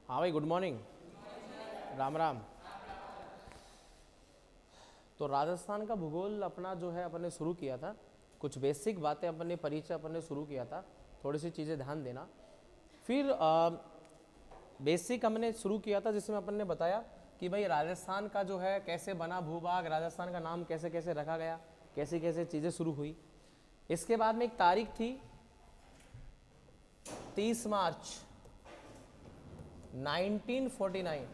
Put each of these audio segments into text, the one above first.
हाँ भाई, good morning. Ram Ram. तो राजस्थान का भूगोल अपना जो है अपन ने शुरू किया था, कुछ बेसिक बातें अपन ने परिचय अपन ने शुरू किया था, थोड़ी सी चीज़ें ध्यान देना। फिर बेसिक हमने शुरू किया था जिसमें अपन ने बताया कि भाई राजस्थान का जो है कैसे बना भूभाग, राजस्थान का नाम कैसे कैसे रखा गया, कैसे कैसे चीज़ें शुरू हुई। इसके बाद में एक तारीख थी 30 मार्च 1949।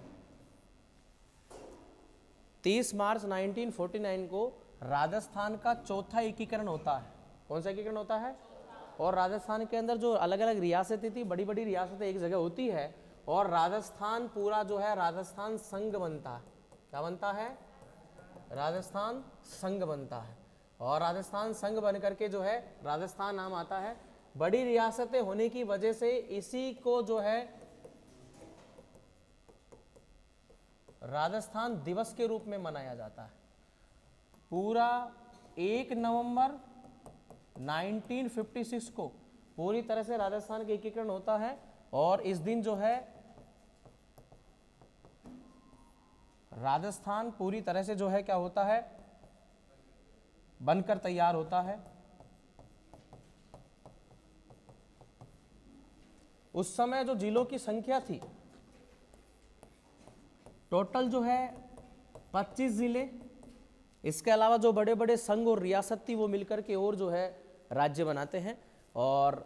30 मार्च 1949 को राजस्थान का चौथा एकीकरण होता है। कौन सा एकीकरण होता है? और राजस्थान के अंदर जो अलग अलग रियासतें थी, बड़ी बड़ी रियासतें एक जगह होती है और राजस्थान पूरा जो है राजस्थान संघ बनता है। क्या बनता है? राजस्थान संघ बनता है। और राजस्थान संघ बन करके जो है राजस्थान नाम आता है। बड़ी रियासतें होने की वजह से इसी को जो है राजस्थान दिवस के रूप में मनाया जाता है। पूरा 1 नवंबर 1956 को पूरी तरह से राजस्थान का एकीकरण होता है और इस दिन जो है राजस्थान पूरी तरह से जो है क्या होता है, बनकर तैयार होता है। उस समय जो जिलों की संख्या थी टोटल जो है 25 जिले, इसके अलावा जो बड़े बड़े संघ और रियासत थी वो मिलकर के और जो है राज्य बनाते हैं। और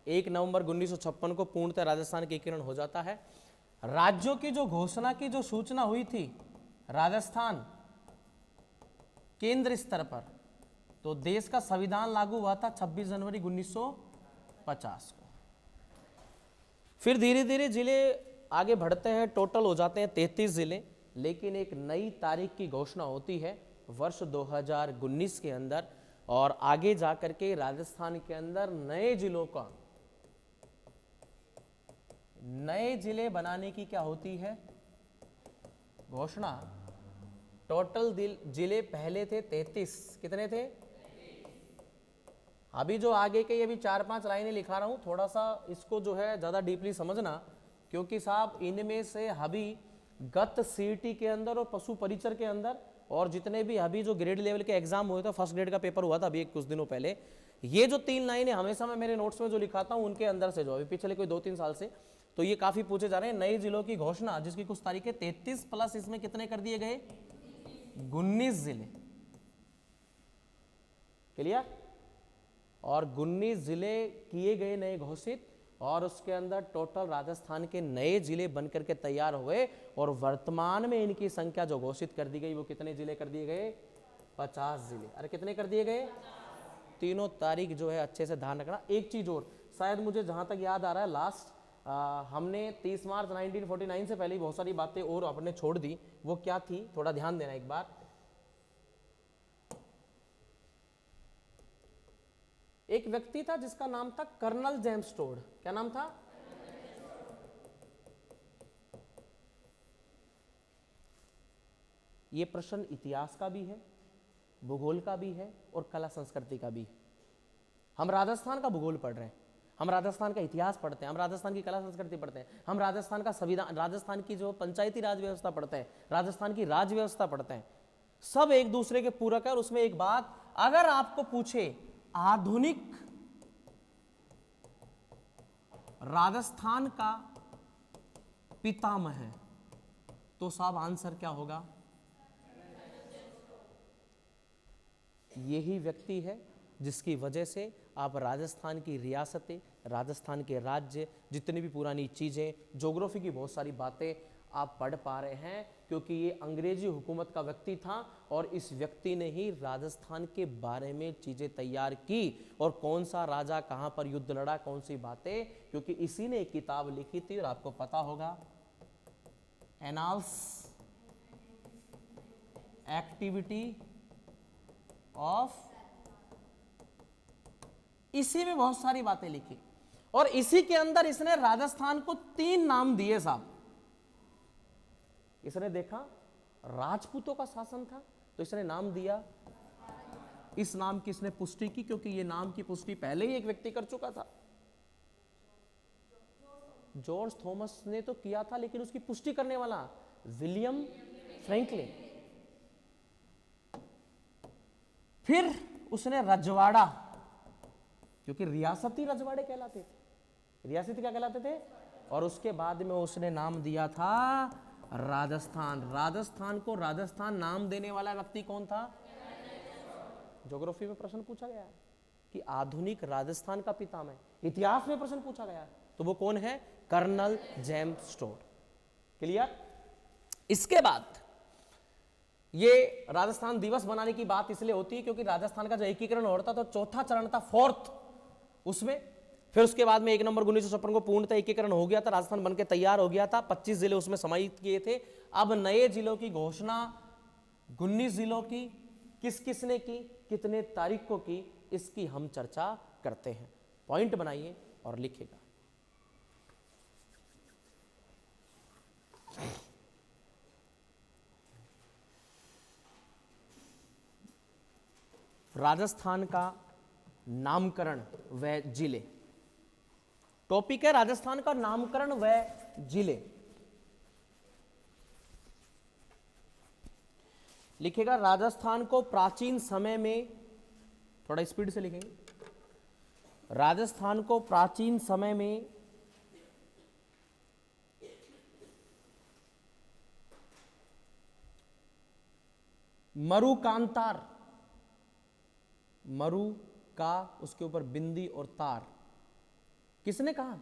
1 नवंबर 1956 को पूर्णतः राजस्थान के एकीकरण हो जाता है। राज्यों की जो घोषणा की जो सूचना हुई थी राजस्थान केंद्र स्तर पर, तो देश का संविधान लागू हुआ था 26 जनवरी 1950 को। फिर धीरे धीरे जिले आगे बढ़ते हैं, टोटल हो जाते हैं 33 जिले। लेकिन एक नई तारीख की घोषणा होती है वर्ष 2019 के अंदर और आगे जाकर के राजस्थान के अंदर नए जिलों का, नए जिले बनाने की क्या होती है घोषणा। टोटल जिले पहले थे 33। कितने थे? अभी जो आगे के अभी 4-5 लाइनें लिखा रहा हूं, थोड़ा सा इसको जो है ज्यादा डीपली समझना, क्योंकि साहब इनमें से अभी गत सीईटी के अंदर और पशु परिचर के अंदर और जितने भी अभी जो ग्रेड लेवल के एग्जाम हुए थे, फर्स्ट ग्रेड का पेपर हुआ था अभी कुछ दिनों पहले, ये जो 3 लाइनें हमेशा मैं मेरे नोट्स में जो लिखाता हूं उनके अंदर से जो अभी पिछले कोई 2-3 साल से तो ये काफी पूछे जा रहे हैं। नए जिलों की घोषणा जिसकी कुछ तारीखें 33 प्लस इसमें कितने कर दिए गए? 19 जिले। क्लियर? और 19 जिले किए गए नए घोषित और उसके अंदर टोटल राजस्थान के नए जिले बनकर के तैयार हुए और वर्तमान में इनकी संख्या जो घोषित कर दी गई वो कितने जिले कर दिए गए? 50 जिले। अरे कितने कर दिए गए? तीनों तारीख जो है अच्छे से ध्यान रखना। एक चीज और, शायद मुझे जहां तक याद आ रहा है लास्ट हमने 30 मार्च 1949 से पहले बहुत सारी बातें और अपने छोड़ दी, वो क्या थी थोड़ा ध्यान देना एक बार। एक व्यक्ति था जिसका नाम था कर्नल जेम्स टोड। क्या नाम था? यह प्रश्न इतिहास का भी है, भूगोल का भी है और कला संस्कृति का भी है। हम राजस्थान का भूगोल पढ़ रहे हैं, हम राजस्थान का इतिहास पढ़ते हैं, हम राजस्थान की कला संस्कृति पढ़ते हैं, हम राजस्थान का संविधान, राजस्थान की जो पंचायती राज व्यवस्था पढ़ते हैं, राजस्थान की राज व्यवस्था पढ़ते हैं। सब एक दूसरे के पूरक है। और उसमें एक बात, अगर आपको पूछे आधुनिक राजस्थान का पितामह है तो साहब आंसर क्या होगा? यही व्यक्ति है जिसकी वजह से आप राजस्थान की रियासतें, राजस्थान के राज्य, जितनी भी पुरानी चीजें, ज्योग्राफी की बहुत सारी बातें आप पढ़ पा रहे हैं, क्योंकि ये अंग्रेजी हुकूमत का व्यक्ति था और इस व्यक्ति ने ही राजस्थान के बारे में चीजें तैयार की। और कौन सा राजा कहां पर युद्ध लड़ा, कौन सी बातें, क्योंकि इसी ने एक किताब लिखी थी और आपको पता होगा, एनाल्स एक्टिविटी ऑफ, इसी में बहुत सारी बातें लिखी और इसी के अंदर इसने राजस्थान को 3 नाम दिए साहब। इसने देखा राजपूतों का शासन था तो इसने नाम दिया, इस नाम की इसने पुष्टि की, क्योंकि ये नाम की पुष्टि पहले ही एक व्यक्ति कर चुका था। जॉर्ज थॉमस ने तो किया था, लेकिन उसकी पुष्टि करने वाला विलियम फ्रैंकलिन। फिर उसने रजवाड़ा, क्योंकि रियासती रजवाड़े कहलाते थे, रियासती क्या कहलाते थे, और उसके बाद में उसने नाम दिया था राजस्थान। राजस्थान को राजस्थान नाम देने वाला व्यक्ति कौन था? ज्योग्राफी में प्रश्न पूछा गया है कि आधुनिक राजस्थान का पितामह, इतिहास में प्रश्न पूछा गया है, तो वो कौन है? Colonel James Tod. क्लियर? इसके बाद ये राजस्थान दिवस बनाने की बात इसलिए होती है क्योंकि राजस्थान का जो एकीकरण हो रहा था तो चौथा चरण था, फोर्थ, उसमें फिर उसके बाद में 1 नवंबर 1956 को पूर्णतः एकीकरण हो गया था, राजस्थान बनकर तैयार हो गया था, 25 जिले उसमें समाहित किए थे। अब नए जिलों की घोषणा 19 जिलों की किस किसने की, कितने तारीख को की, इसकी हम चर्चा करते हैं। पॉइंट बनाइए और लिखिएगा। राजस्थान का नामकरण व जिले, टॉपिक है राजस्थान का नामकरण व जिले। लिखेगा राजस्थान को प्राचीन समय में, थोड़ा स्पीड से लिखेंगे, राजस्थान को प्राचीन समय में मरुकांतार, मरु का उसके ऊपर बिंदी और तार, किसने कहा?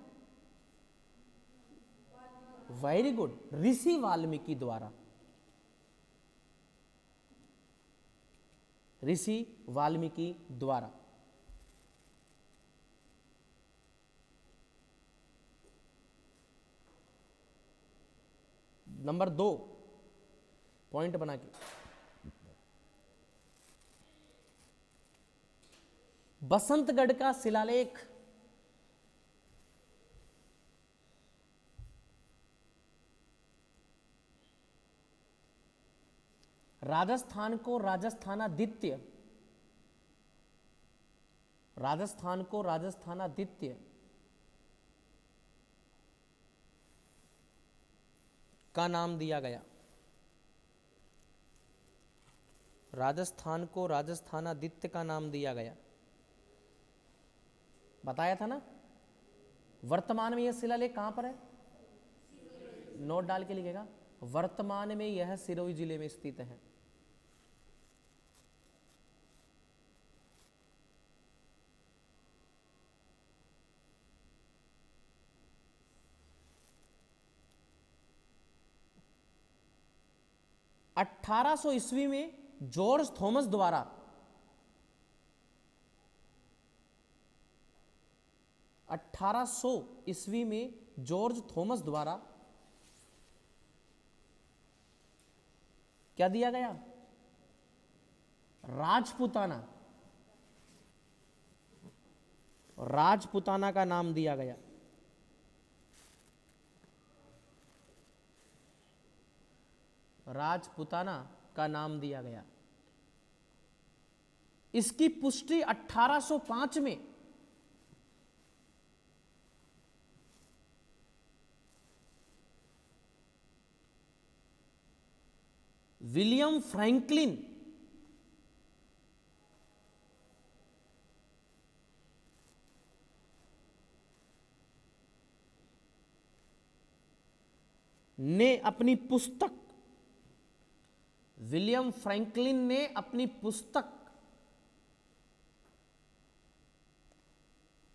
वेरी गुड, ऋषि वाल्मीकि द्वारा, ऋषि वाल्मीकि द्वारा। नंबर 2 पॉइंट बना के, बसंतगढ़ का शिलालेख राजस्थान को राजस्थानादित्य, राजस्थान को राजस्थानादित्य का नाम दिया गया। राजस्थान को राजस्थानादित्य का नाम दिया गया, बताया था ना। वर्तमान में यह शिलालेख कहां पर है? नोट डाल के लिखेगा, वर्तमान में यह सिरोही जिले में स्थित है। (1800) ईस्वी में जॉर्ज थॉमस द्वारा 1800 ईस्वी में जॉर्ज थॉमस द्वारा क्या दिया गया? राजपुताना, राजपुताना का नाम दिया गया। राजपुताना का नाम दिया गया। इसकी पुष्टि 1805 में विलियम फ्रैंकलिन ने अपनी पुस्तक, विलियम फ्रैंकलिन ने अपनी पुस्तक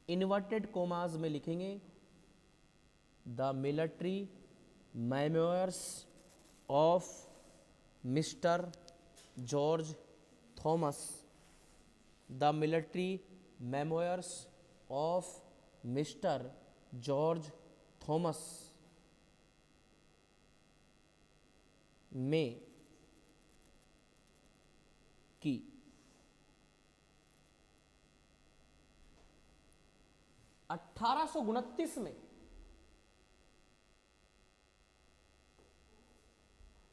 इन्वर्टेड कोमास में लिखेंगे, the military memoirs of mister George Thomas, the military memoirs of mister George Thomas में की 1829 में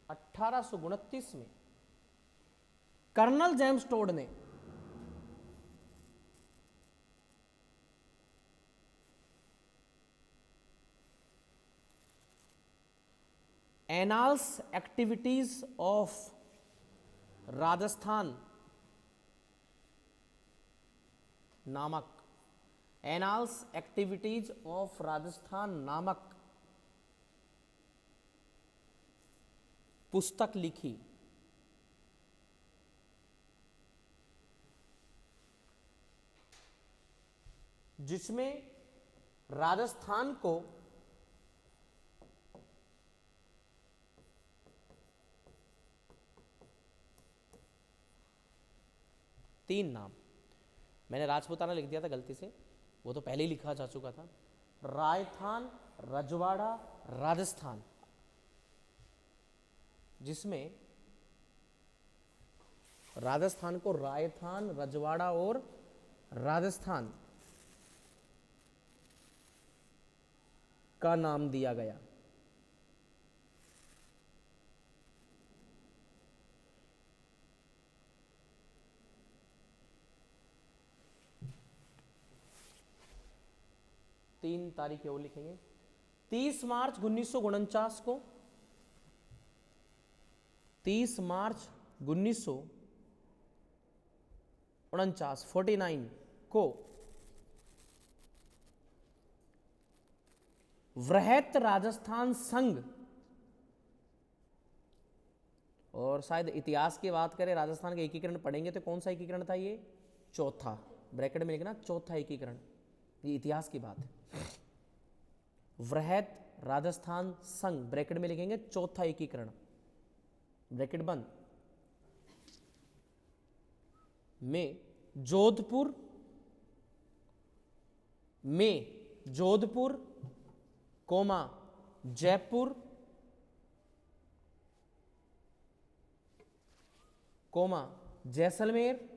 1829 में कर्नल जेम्स टोड ने एनाल्स एक्टिविटीज ऑफ राजस्थान नामक, एनाल्स एक्टिविटीज ऑफ राजस्थान नामक पुस्तक लिखी। जिसमें राजस्थान को तीन नाम, मैंने राजपूताना लिख दिया था गलती से, वो तो पहले ही लिखा जा चुका था। रायथान, रजवाड़ा, राजस्थान, जिसमें राजस्थान को रायथान, रजवाड़ा और राजस्थान का नाम दिया गया। तीन तारीखें वो लिखेंगे। 30 मार्च 1949 को, 30 मार्च 1949 49 को वृहत राजस्थान संघ, और शायद इतिहास की बात करें राजस्थान के एकीकरण पढ़ेंगे तो कौन सा एकीकरण था ये? चौथा, ब्रैकेट में लिखना चौथा एकीकरण, ये इतिहास की बात है। वृहत राजस्थान संघ, ब्रैकेट में लिखेंगे चौथा एकीकरण, ब्रैकेट बंद, में जोधपुर कोमा जयपुर कोमा जैसलमेर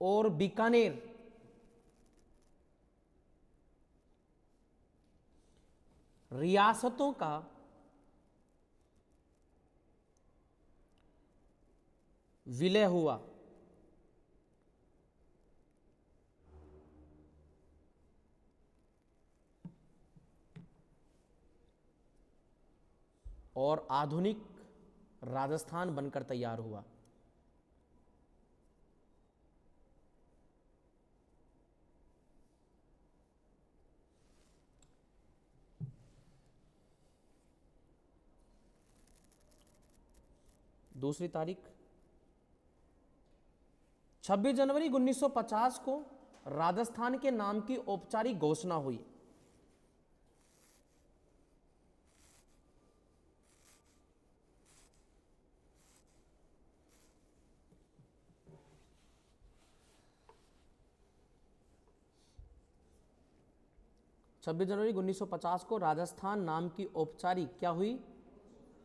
और बीकानेर रियासतों का विलय हुआ। और आधुनिक राजस्थान बनकर तैयार हुआ। दूसरी तारीख 26 जनवरी 1950 को राजस्थान के नाम की औपचारिक घोषणा हुई। छब्बीस जनवरी 1950 को राजस्थान नाम की औपचारिक क्या हुई?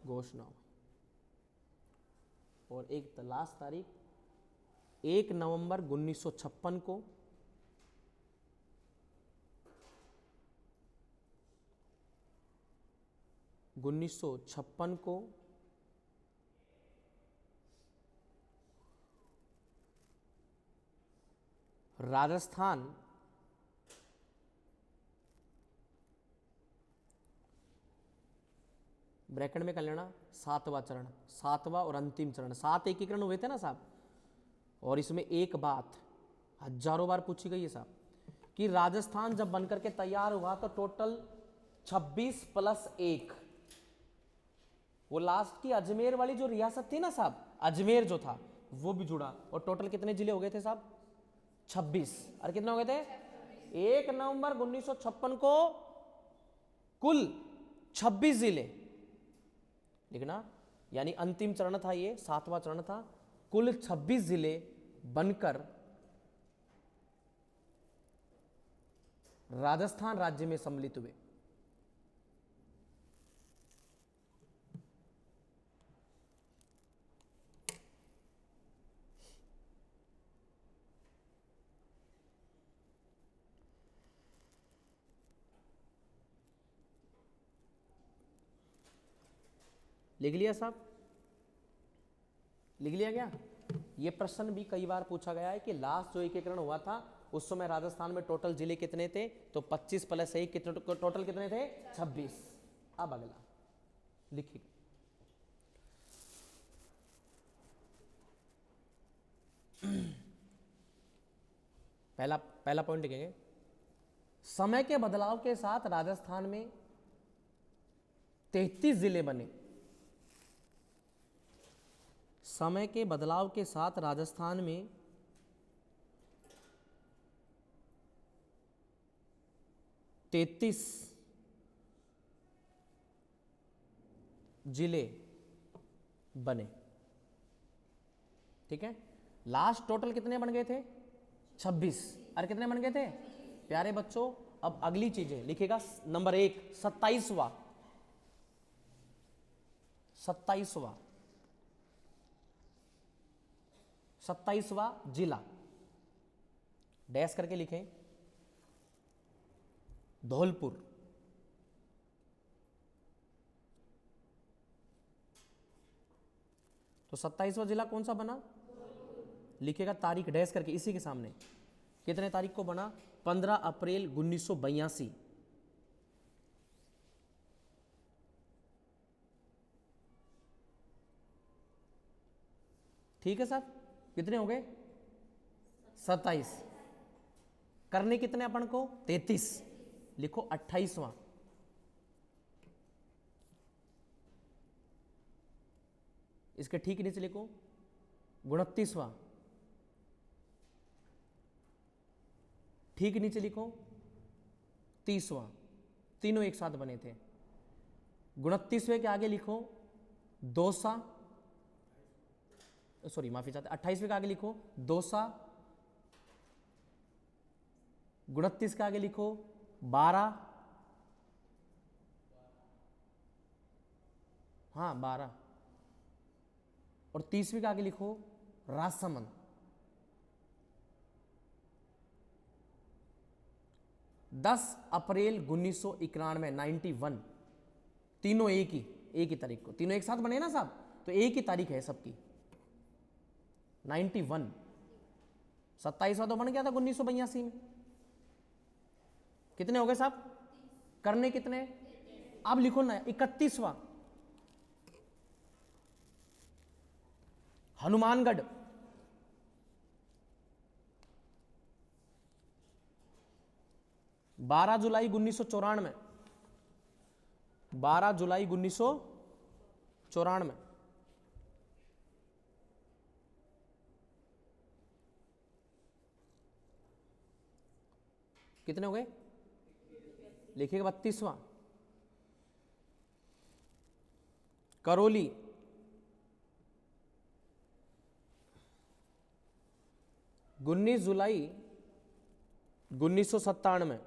घोषणा हुई। और एक लास्ट तारीख 1 नवंबर 1956 को राजस्थान ब्रैकेट में कर लेना सातवां चरण, सातवां और अंतिम चरण, 7 एकीकरण हुए थे ना साहब। और इसमें एक बात हजारों बार पूछी गई है साहब कि राजस्थान जब बनकर के तैयार हुआ तो टोटल 26 + 1, वो लास्ट की अजमेर वाली जो रियासत थी ना साहब, अजमेर जो था वो भी जुड़ा, और टोटल कितने जिले हो गए थे साहब? 26। और कितने हो गए थे? 1 नवंबर 1956 को कुल 26 जिले लिखना, यानी अंतिम चरण था ये, 7वां चरण था। कुल 26 जिले बनकर राजस्थान राज्य में सम्मिलित हुए। लिख लिया साहब? लिख लिया क्या? ये प्रश्न भी कई बार पूछा गया है कि लास्ट जो एकीकरण हुआ था उस समय राजस्थान में टोटल जिले कितने थे? तो 25 प्लस 1 कितने, टोटल कितने थे? 26। अब अगला लिखिए, पहला पॉइंट लिखेंगे, समय के बदलाव के साथ राजस्थान में 33 जिले बने। समय के बदलाव के साथ राजस्थान में 33 जिले बने। ठीक है, लास्ट टोटल कितने बन गए थे? 26। अरे कितने बन गए थे प्यारे बच्चों? अब अगली चीजें लिखिएगा। नंबर 1 27वां 27वां जिला, डैश करके लिखें, धौलपुर। तो 27वां जिला कौन सा बना? लिखेगा तारीख डैश करके इसी के सामने, कितने तारीख को बना? 15 अप्रैल 1982। ठीक है साहब, कितने हो गए? 27। करने कितने अपन को? 33। लिखो 28वां। इसके ठीक नीचे लिखो 29वां। ठीक नीचे लिखो 30वां। तीनों एक साथ बने थे। 29वें के आगे लिखो दोसा, सॉरी माफी चाहते, 28वें के आगे लिखो दोसा। 29 के आगे लिखो 12। हाँ 12। और 30वीं के आगे लिखो राजसमंद। 10 अप्रैल 1991 91। तीनों एक ही तारीख को, तीनों एक साथ बने ना साहब, तो एक ही तारीख है सबकी 91। 27वां तो बन गया था 1982 में। कितने हो गए साहब? करने कितने? अब लिखो ना 31वां हनुमानगढ़। 12 जुलाई 1994। 12 जुलाई 1994। कितने हो गए? लिखिएगा 32वां करौली। 19 जुलाई 1997।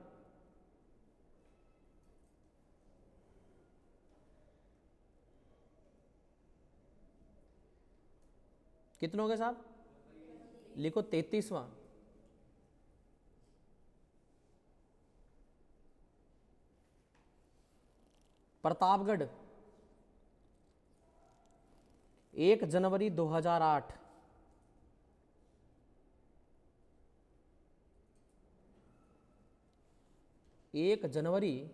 कितने हो गए साहब? लिखो 33वां प्रतापगढ़। 1 जनवरी 2008। 1 जनवरी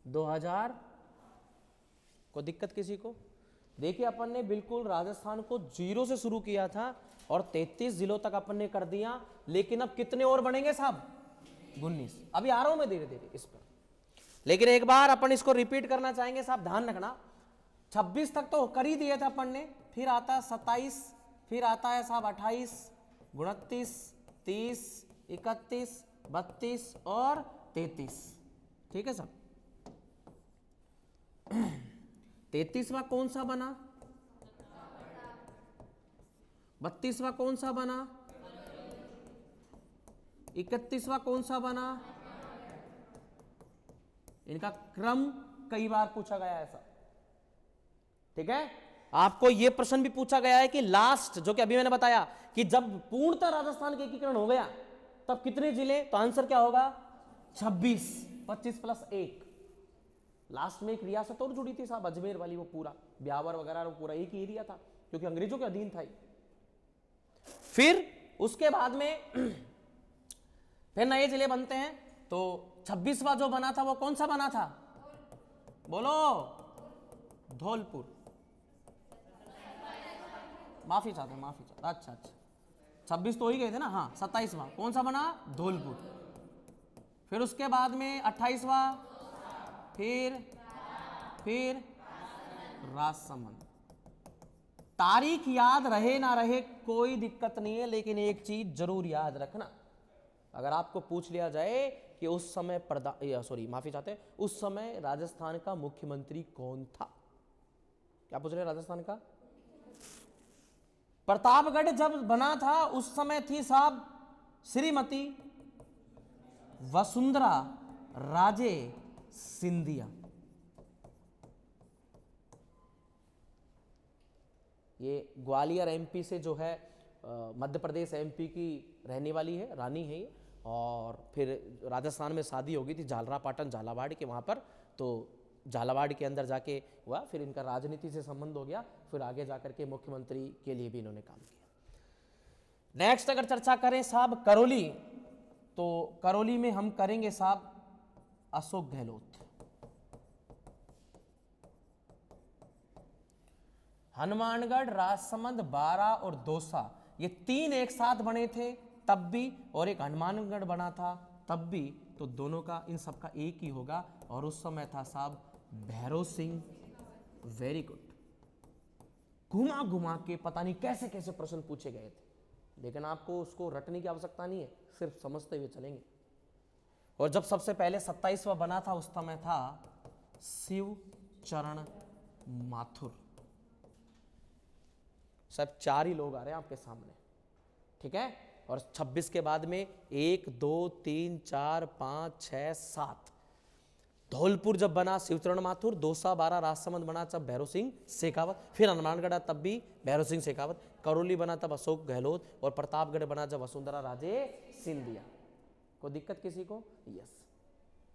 2000। को दिक्कत किसी को? देखिए अपन ने बिल्कुल राजस्थान को 0 से शुरू किया था और 33 जिलों तक अपन ने कर दिया, लेकिन अब कितने और बनेंगे साहब? 19। अभी आ रहा हूं मैं धीरे धीरे इस पर, लेकिन एक बार अपन इसको रिपीट करना चाहेंगे साहब, ध्यान रखना। 26 तक तो कर ही दिए थे अपन ने, फिर आता है 27, फिर आता है साहब 28, 29, 30, 31, 32 और 33। ठीक है साहब। 33वां कौन सा बना? 32वां कौन सा बना? 31वां कौन सा बना? इनका क्रम कई बार पूछा गया है ऐसा। ठीक है, आपको यह प्रश्न भी पूछा गया है कि लास्ट, जो कि अभी मैंने बताया कि जब पूर्णतः राजस्थान के एकीकरण हो गया तब कितने जिले? तो आंसर क्या होगा? 26। 25 प्लस 1। लास्ट में एक रियासत और जुड़ी थी साहब, अजमेर वाली, वो पूरा ब्यावर वगैरह वो पूरा एक ही एरिया था क्योंकि अंग्रेजों के अधीन था। फिर उसके बाद में फिर नए जिले बनते हैं। तो 26वां जो बना था वो कौन सा बना था, बोलो, धौलपुर। माफी चाहते, अच्छा अच्छा, 26 तो ही गए थे ना, हाँ 27वां कौन सा बना, धौलपुर। फिर उसके बाद में 28वां, फिर राजसमंद। तारीख याद रहे ना रहे कोई दिक्कत नहीं है, लेकिन एक चीज जरूर याद रखना, अगर आपको पूछ लिया जाए कि उस समय माफी चाहते हैं, उस समय राजस्थान का मुख्यमंत्री कौन था, क्या पूछ रहे राजस्थान का, प्रतापगढ़ जब बना था उस समय थी साहब श्रीमती वसुंधरा राजे सिंधिया। ये ग्वालियर एमपी से जो है मध्य प्रदेश एमपी की रहने वाली है, रानी है ये। और फिर राजस्थान में शादी हो गई थी झालरापाटन झालावाड़ के वहाँ पर, तो झालावाड़ के अंदर जाके हुआ, फिर इनका राजनीति से संबंध हो गया, फिर आगे जाकर के मुख्यमंत्री के लिए भी इन्होंने काम किया। नेक्स्ट अगर चर्चा करें साहब करौली, तो करौली में हम करेंगे साहब अशोक गहलोत। हनुमानगढ़, राजसमंद, बारा और दौसा, ये तीन एक साथ बने थे तब भी, और एक हनुमानगढ़ बना था तब भी, तो दोनों का इन सबका एक ही होगा, और उस समय था साहब भैरव सिंह। वेरी गुड, घुमा घुमा के पता नहीं कैसे कैसे प्रश्न पूछे गए थे, लेकिन आपको उसको रटने की आवश्यकता नहीं है, सिर्फ समझते हुए चलेंगे। और जब सबसे पहले 27वां बना था उस समय था शिव चरण माथुर। सब चार ही लोग आ रहे हैं आपके सामने, ठीक है। और 26 के बाद में 1 2 3 4 5 6 7, धौलपुर जब बना शिवचरण माथुर, दौसा बारा राजसमंद बना तब भैरव सिंह शेखावत, फिर हनुमानगढ़ तब भी भैरव सिंह शेखावत, करौली बना तब अशोक गहलोत, और प्रतापगढ़ बना जब वसुंधरा राजे सिंधिया। कोई दिक्कत किसी को? यस।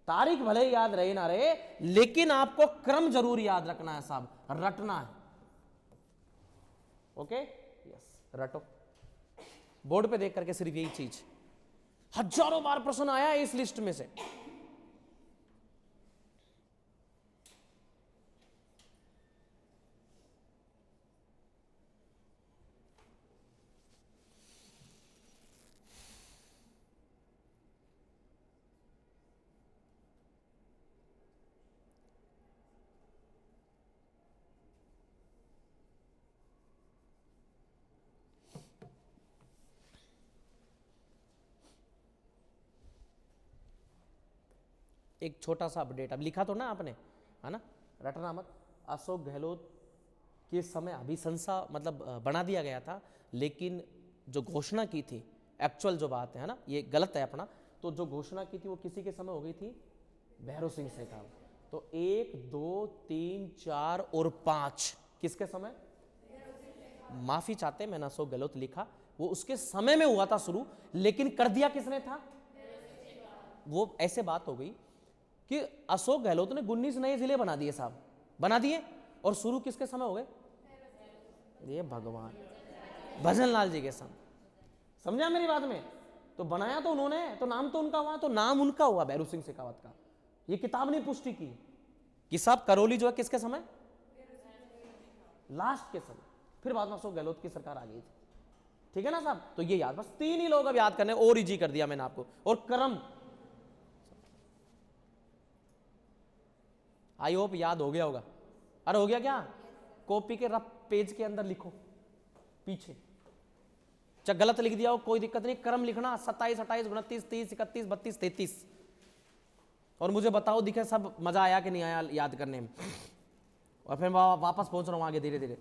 तारीख भले ही याद रहे ना रहे, लेकिन आपको क्रम जरूर याद रखना है साहब, रटना है। ओके, यस, रटो बोर्ड पे देख करके, सिर्फ यही चीज। हजारों बार प्रश्न आया है इस लिस्ट में से। एक छोटा सा अपडेट, अब लिखा तो ना आपने, है ना, रटना मत। अशोक गहलोत के समय अभिशंसा मतलब बना दिया गया था, लेकिन जो घोषणा की थी, एक्चुअल जो बात है ना, ये गलत है अपना, तो जो घोषणा की थी वो किसी के समय हो गई थी, भैरव सिंह शेखावत। तो 1 2 3 4 और 5 किसके समय? माफी चाहते, मैंने अशोक गहलोत लिखा, वो उसके समय में हुआ था शुरू, लेकिन कर दिया किसने था? वो ऐसे बात हो गई कि अशोक गहलोत ने 19 नए जिले बना दिए साहब, बना दिए, और शुरू किसके समय हो गए? ये भगवान भजन लाल जी के समय। समझा मेरी बात में? तो बनाया तो उन्होंने, तो नाम तो उनका हुआ, तो नाम उनका हुआ भैरव सिंह शेखावत का। ये किताब ने पुष्टि की कि साहब करौली जो है किसके समय? लास्ट के समय, फिर बाद में अशोक गहलोत की सरकार आ गई थी, ठीक है ना साहब। तो ये याद, बस 3 ही लोग अब याद करने, और इजी कर दिया मैंने आपको। और क्रम आई होप याद हो गया होगा। अरे हो गया क्या? कॉपी के रफ पेज के अंदर लिखो पीछे, चाहे गलत लिख दिया हो कोई दिक्कत नहीं, क्रम लिखना 27 28 29 30 31 32 33, और मुझे बताओ दिखे सब मजा आया कि नहीं आया याद करने में। और फिर वापस पहुंच रहा हूं आगे धीरे धीरे।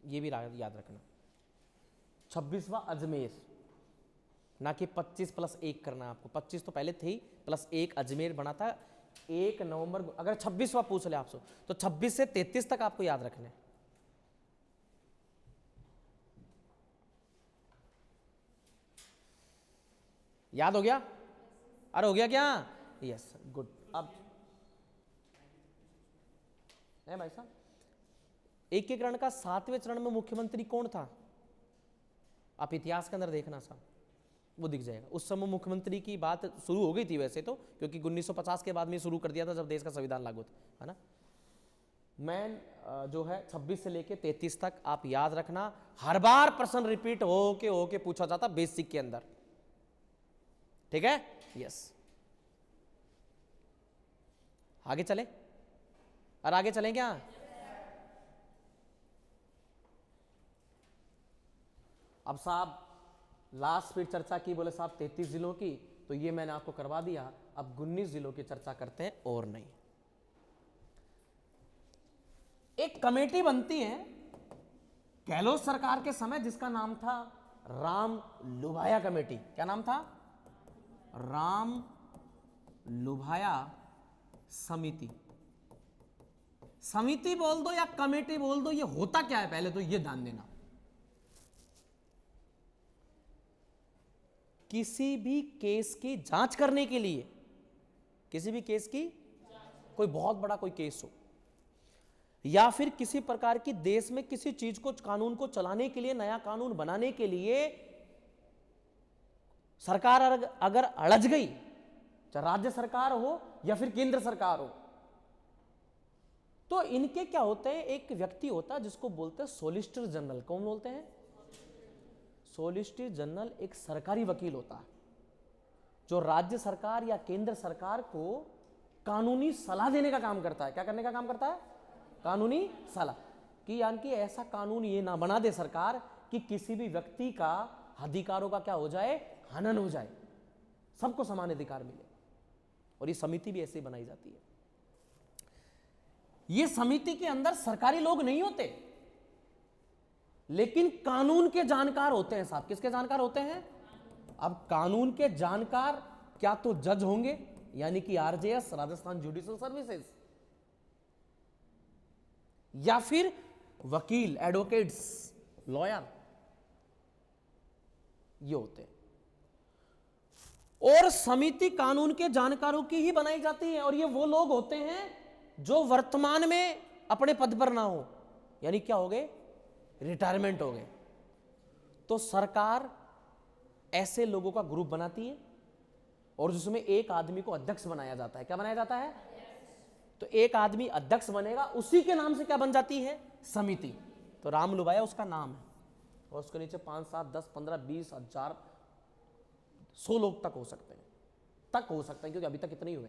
ये भी याद रखना। 26वां अजमेर, ना कि 25+1 करना आपको। 25 तो पहले थे ही, +1 अजमेर बना था 1 नवंबर। अगर 26वां पूछ ले आपसे तो 26 से 33 तक आपको याद रखना है। याद हो गया? अरे हो गया क्या? Yes, good. अब है भाई साहब, एकीकरण का 7वें चरण में मुख्यमंत्री कौन था? आप इतिहास के अंदर देखना साहब, वो दिख जाएगा। उस समय मुख्यमंत्री की बात शुरू हो गई थी वैसे तो, क्योंकि 1950 के बाद में शुरू कर दिया था जब देश का संविधान लागू था, है ना। मैन जो है 26 से लेके 33 तक आप याद रखना। हर बार प्रश्न रिपीट होके पूछा जाता बेसिक के अंदर, ठीक है। यस, आगे चले और आगे चलें क्या? अब साहब लास्ट फिर चर्चा की, बोले साहब 33 जिलों की, तो ये मैंने आपको करवा दिया। अब 19 जिलों की चर्चा करते हैं और नहीं। एक कमेटी बनती है गहलोत सरकार के समय जिसका नाम था राम लुभाया कमेटी। क्या नाम था? राम लुभाया समिति। समिति बोल दो या कमेटी बोल दो, ये होता क्या है पहले तो ये ध्यान देना। किसी भी केस की जांच करने के लिए, किसी भी केस की, कोई बहुत बड़ा कोई केस हो या फिर किसी प्रकार की देश में किसी चीज को, कानून को चलाने के लिए, नया कानून बनाने के लिए सरकार अगर अड़ज गई, चाहे राज्य सरकार हो या फिर केंद्र सरकार हो, तो इनके क्या होते हैं, एक व्यक्ति होता है जिसको बोलते हैं सोलिसिटर जनरल। कौन बोलते हैं? सोलिसिटर जनरल एक सरकारी वकील होता है जो राज्य सरकार या केंद्र सरकार को कानूनी सलाह देने का काम करता है। क्या करने का काम करता है? कानूनी सलाह कि, यानी कि ऐसा कानून ये ना बना दे सरकार कि किसी भी व्यक्ति का अधिकारों का क्या हो जाए, हनन हो जाए, सबको समान अधिकार मिले। और ये समिति भी ऐसे ही बनाई जाती है। ये समिति के अंदर सरकारी लोग नहीं होते, लेकिन कानून के जानकार होते हैं साहब। किसके जानकार होते हैं? अब कानून के जानकार क्या तो जज होंगे, यानी कि आरजेएस, राजस्थान जुडिशियल सर्विसेज, या फिर वकील, एडवोकेट्स, लॉयर, ये होते हैं। और समिति कानून के जानकारों की ही बनाई जाती है। और ये वो लोग होते हैं जो वर्तमान में अपने पद पर ना हो, यानी क्या हो गए, रिटायरमेंट हो गए। तो सरकार ऐसे लोगों का ग्रुप बनाती है और जिसमें एक आदमी को अध्यक्ष बनाया जाता है। क्या बनाया जाता है? तो एक आदमी अध्यक्ष बनेगा, उसी के नाम से क्या बन जाती है? समिति। तो राम लुभाया उसका नाम है, और उसके नीचे 5, 7, 10, 15, 20, 1000, 100 लोग तक हो सकते हैं, क्योंकि अभी तक इतने ही हुए,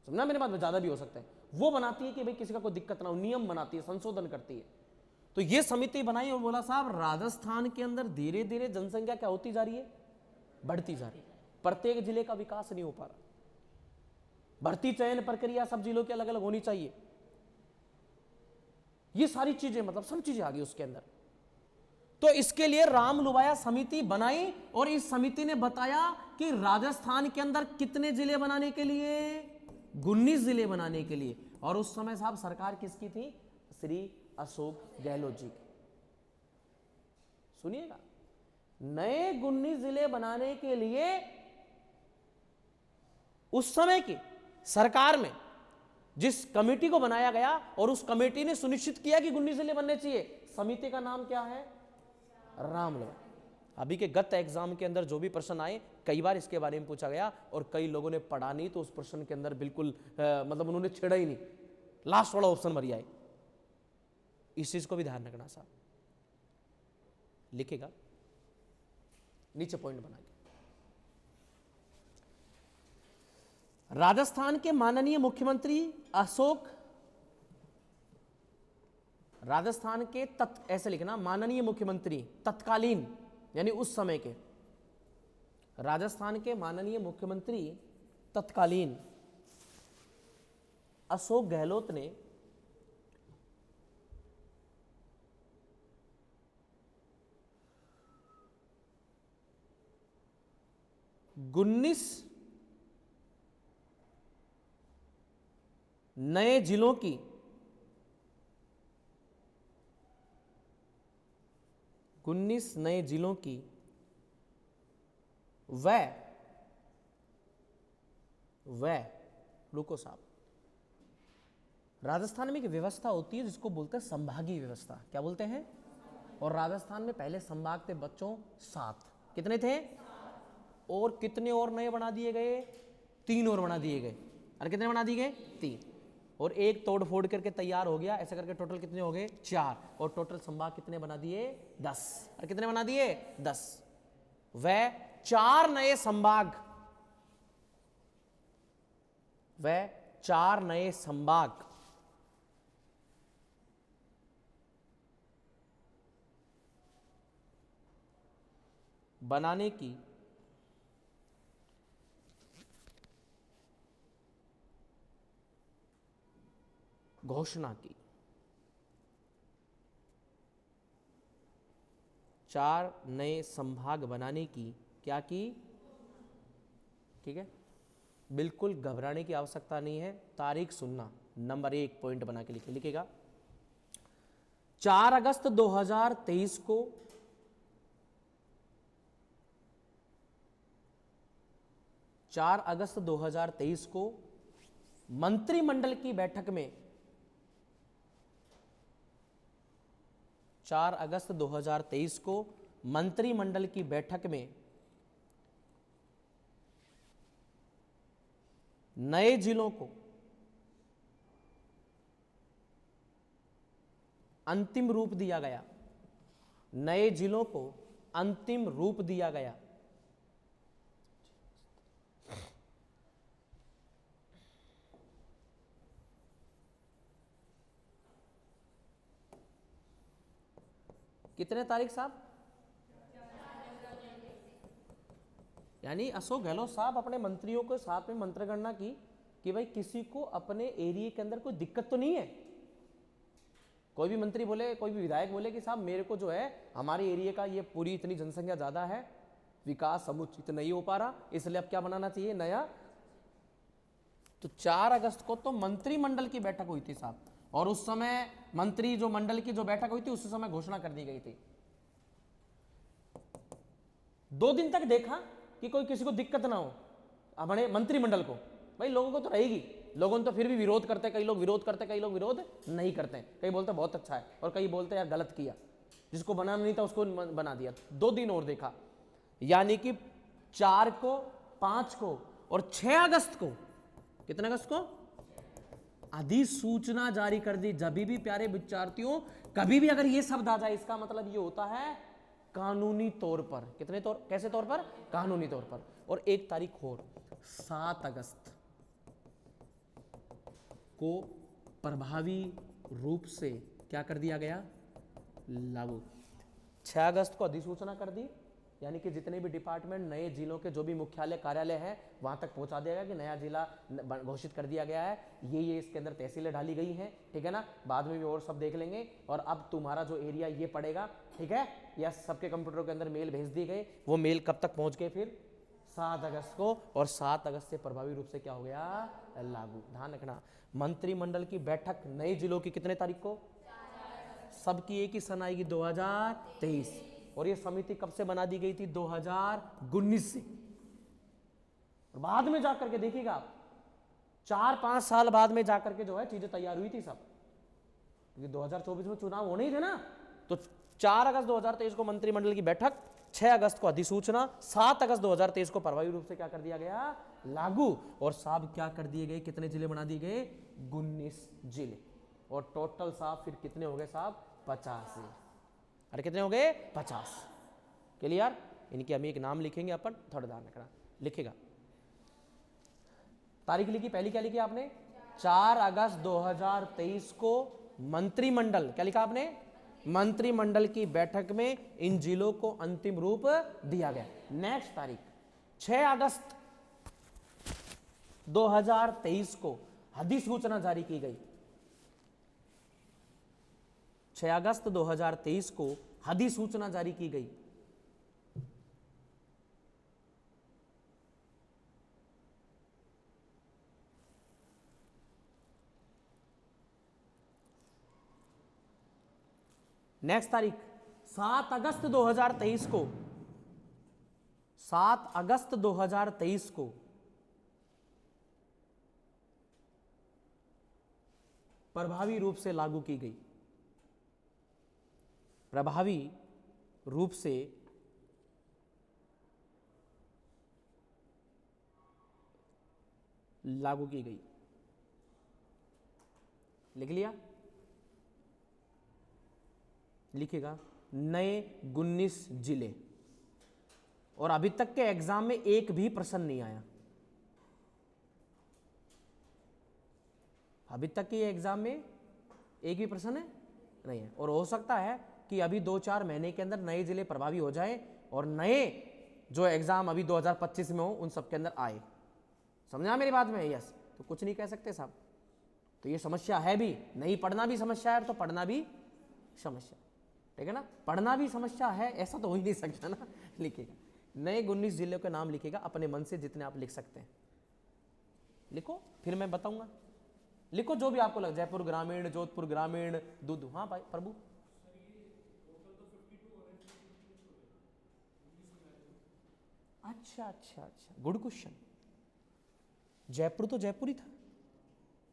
समझना मेरे बात में, ज्यादा भी हो सकते हैं। वो बनाती है कि भाई किसी का कोई दिक्कत ना हो, नियम बनाती है, संशोधन करती है। तो ये समिति बनाई और बोला साहब राजस्थान के अंदर धीरे धीरे जनसंख्या क्या होती जा रही है? बढ़ती जा रही है। प्रत्येक जिले का विकास नहीं हो पा रहा। भर्ती चयन प्रक्रिया सब जिलों की अलग अलग होनी चाहिए। ये सारी चीजें, मतलब सब चीजें आ गई उसके अंदर। तो इसके लिए राम लुभाया समिति बनाई और इस समिति ने बताया कि राजस्थान के अंदर कितने जिले बनाने के लिए? 19 जिले बनाने के लिए। और उस समय साहब सरकार किसकी थी? श्री अशोक गहलोत जी। सुनिएगा, नए 19 जिले बनाने के लिए उस समय की सरकार में जिस कमेटी को बनाया गया और उस कमेटी ने सुनिश्चित किया कि 19 जिले बनने चाहिए, समिति का नाम क्या है? राम लुभाया। अभी के गत एग्जाम के अंदर जो भी प्रश्न आए, कई बार इसके बारे में पूछा गया और कई लोगों ने पढ़ा नहीं, तो उस प्रश्न के अंदर बिल्कुल मतलब उन्होंने छेड़ा ही नहीं, लास्ट वाला ऑप्शन भर आए। इस चीज को भी ध्यान रखना साहब, लिखेगा नीचे पॉइंट बना के। राजस्थान के माननीय मुख्यमंत्री अशोक, राजस्थान के ऐसे लिखना, माननीय मुख्यमंत्री तत्कालीन, यानी उस समय के राजस्थान के माननीय मुख्यमंत्री तत्कालीन अशोक गहलोत ने 19 नए जिलों की वह रुको साहब, राजस्थान में एक व्यवस्था होती है जिसको बोलते हैं संभागीय व्यवस्था। क्या बोलते हैं? और राजस्थान में पहले संभाग थे बच्चों 7। कितने थे? और कितने और नए बना दिए गए? 3 और बना दिए गए। और कितने बना दिए गए? 3। और एक तोड़ फोड़ करके तैयार हो गया। ऐसे करके टोटल कितने हो गए? 4। और टोटल संभाग कितने बना दिए? 10। और कितने बना दिए? 10। वह 4 नए संभाग बनाने की घोषणा की। 4 नए संभाग बनाने की क्या की? ठीक है, बिल्कुल घबराने की आवश्यकता नहीं है। तारीख सुनना, नंबर 1 पॉइंट बना के लिखेगा। 4 अगस्त 2023 को मंत्रिमंडल की बैठक में 4 अगस्त 2023 को मंत्रिमंडल की बैठक में नए जिलों को अंतिम रूप दिया गया। नए जिलों को अंतिम रूप दिया गया। कितने तारीख साहब? यानी अशोक गहलोत साहब अपने मंत्रियों के साथ में मंत्रगणना की कि भाई किसी को अपने एरिया के अंदर कोई दिक्कत तो नहीं है। कोई भी मंत्री बोले, कोई भी विधायक बोले कि साहब मेरे को जो है हमारे एरिया का ये पूरी इतनी जनसंख्या ज्यादा है, विकास समुचित नहीं हो पा रहा, इसलिए अब क्या बनाना चाहिए? नया। तो 4 अगस्त को तो मंत्रिमंडल की बैठक हुई थी साहब, और उस समय मंत्री जो मंडल की जो बैठक हुई थी उस समय घोषणा कर दी गई थी। 2 दिन तक देखा कि कोई किसी को दिक्कत ना हो अपने मंत्रिमंडल को। भाई लोगों को तो रहेगी, लोगों ने तो फिर भी विरोध करते, कई लोग विरोध करते, कई लोग विरोध नहीं करते, कई बोलते बहुत अच्छा है और कई बोलते यार गलत किया, जिसको बनाना नहीं था उसको बना दिया। 2 दिन और देखा, यानी कि 4 को, 5 को और 6 अगस्त को, कितने अगस्त को अधिसूचना जारी कर दी। जब भी प्यारे विद्यार्थियों कभी भी अगर ये शब्द आ जाए इसका मतलब ये होता है कानूनी तौर पर। कितने तौर, कैसे तौर पर? कानूनी तौर पर। और एक तारीख और 7 अगस्त को प्रभावी रूप से क्या कर दिया गया? लागू। 6 अगस्त को अधिसूचना कर दी, यानी कि जितने भी डिपार्टमेंट नए जिलों के जो भी मुख्यालय कार्यालय हैं वहां तक पहुंचा दिया गया कि नया जिला घोषित कर दिया गया है। ये इसके अंदर तहसीलें डाली गई हैं, ठीक है ना, बाद में भी और सब देख लेंगे। और अब तुम्हारा जो एरिया ये पड़ेगा, ठीक है, या सबके कंप्यूटरों के अंदर मेल भेज दिए गए। वो मेल कब तक पहुंच गए? फिर 7 अगस्त को, और 7 अगस्त से प्रभावी रूप से क्या हो गया? लागू। ध्यान रखना, मंत्रिमंडल की बैठक नए जिलों की कितने तारीख को? सबकी एक ही सन आएगी 2023। और ये समिति कब से बना दी गई थी? 2019 से। और बाद में जाकर के देखिएगा आप 4-5 साल बाद में जाकर के जो है चीजें तैयार हुई थी सब, क्योंकि 2024 में चुनाव होने ही थे ना। तो 4 अगस्त 2023 को मंत्रिमंडल की बैठक, 6 अगस्त को अधिसूचना, 7 अगस्त 2023 को प्रभावी रूप से क्या कर दिया गया? लागू। और साहब क्या कर दिए गए? कितने जिले बना दिए गए? 19 जिले। और टोटल साहब फिर कितने हो गए साहब? 85। अरे कितने हो गए? 50। क्लियर? इनकी हम एक नाम लिखेंगे अपन, थोड़ा ध्यान रखना, लिखेगा। तारीख लिखी, पहली क्या लिखी आपने? 4 अगस्त 2023 को मंत्रिमंडल, क्या लिखा आपने? मंत्रिमंडल की बैठक में इन जिलों को अंतिम रूप दिया गया। नेक्स्ट तारीख 6 अगस्त 2023 को अधिसूचना जारी की गई। 6 अगस्त 2023 को अधिसूचना जारी की गई। नेक्स्ट तारीख 7 अगस्त 2023 को, 7 अगस्त 2023 को प्रभावी रूप से लागू की गई, प्रभावी रूप से लागू की गई। लिख लिया? लिखेगा नए 19 जिले, और अभी तक के एग्जाम में एक भी प्रश्न नहीं आया। अभी तक के एग्जाम में एक भी प्रश्न है नहीं है, और हो सकता है कि अभी 2-4 महीने के अंदर नए जिले प्रभावी हो जाए और नए जो एग्जाम अभी 2025 में हो उन सब के अंदर आए। समझा मेरी बात में? यस। तो कुछ नहीं कह सकते साहब। तो ये समस्या है भी, नहीं पढ़ना भी समस्या है तो पढ़ना भी समस्या, ठीक है ना? पढ़ना भी समस्या है ऐसा तो हो ही नहीं सकता ना। लिखिएगा नए 19 जिलों के नाम, लिखिएगा अपने मन से जितने आप लिख सकते हैं लिखो, फिर मैं बताऊंगा। लिखो जो भी आपको लग, जयपुर ग्रामीण, जोधपुर ग्रामीण, दूध। हाँ भाई प्रभु, अच्छा अच्छा अच्छा, गुड क्वेश्चन। जयपुर तो जयपुर ही था,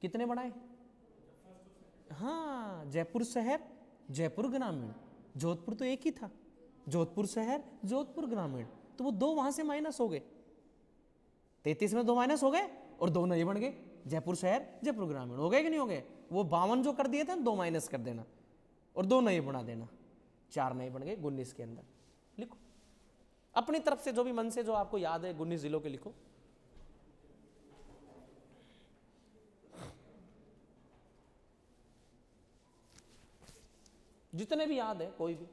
कितने बनाए? हाँ, जयपुर शहर, जयपुर ग्रामीण। जोधपुर तो एक ही था, जोधपुर शहर, जोधपुर ग्रामीण। तो वो 2 वहां से माइनस हो गए, 33 में 2 माइनस हो गए और 2 नए बन गए, जयपुर शहर, जयपुर ग्रामीण। हो गए कि नहीं हो गए? वो 52 जो कर दिए थे 2 माइनस कर देना और 2 नए बना देना, 4 नए बन गए 19 के अंदर। लिखो अपनी तरफ से जो भी मन से जो आपको याद है 19 जिलों के लिखो। जितने भी याद है कोई भी।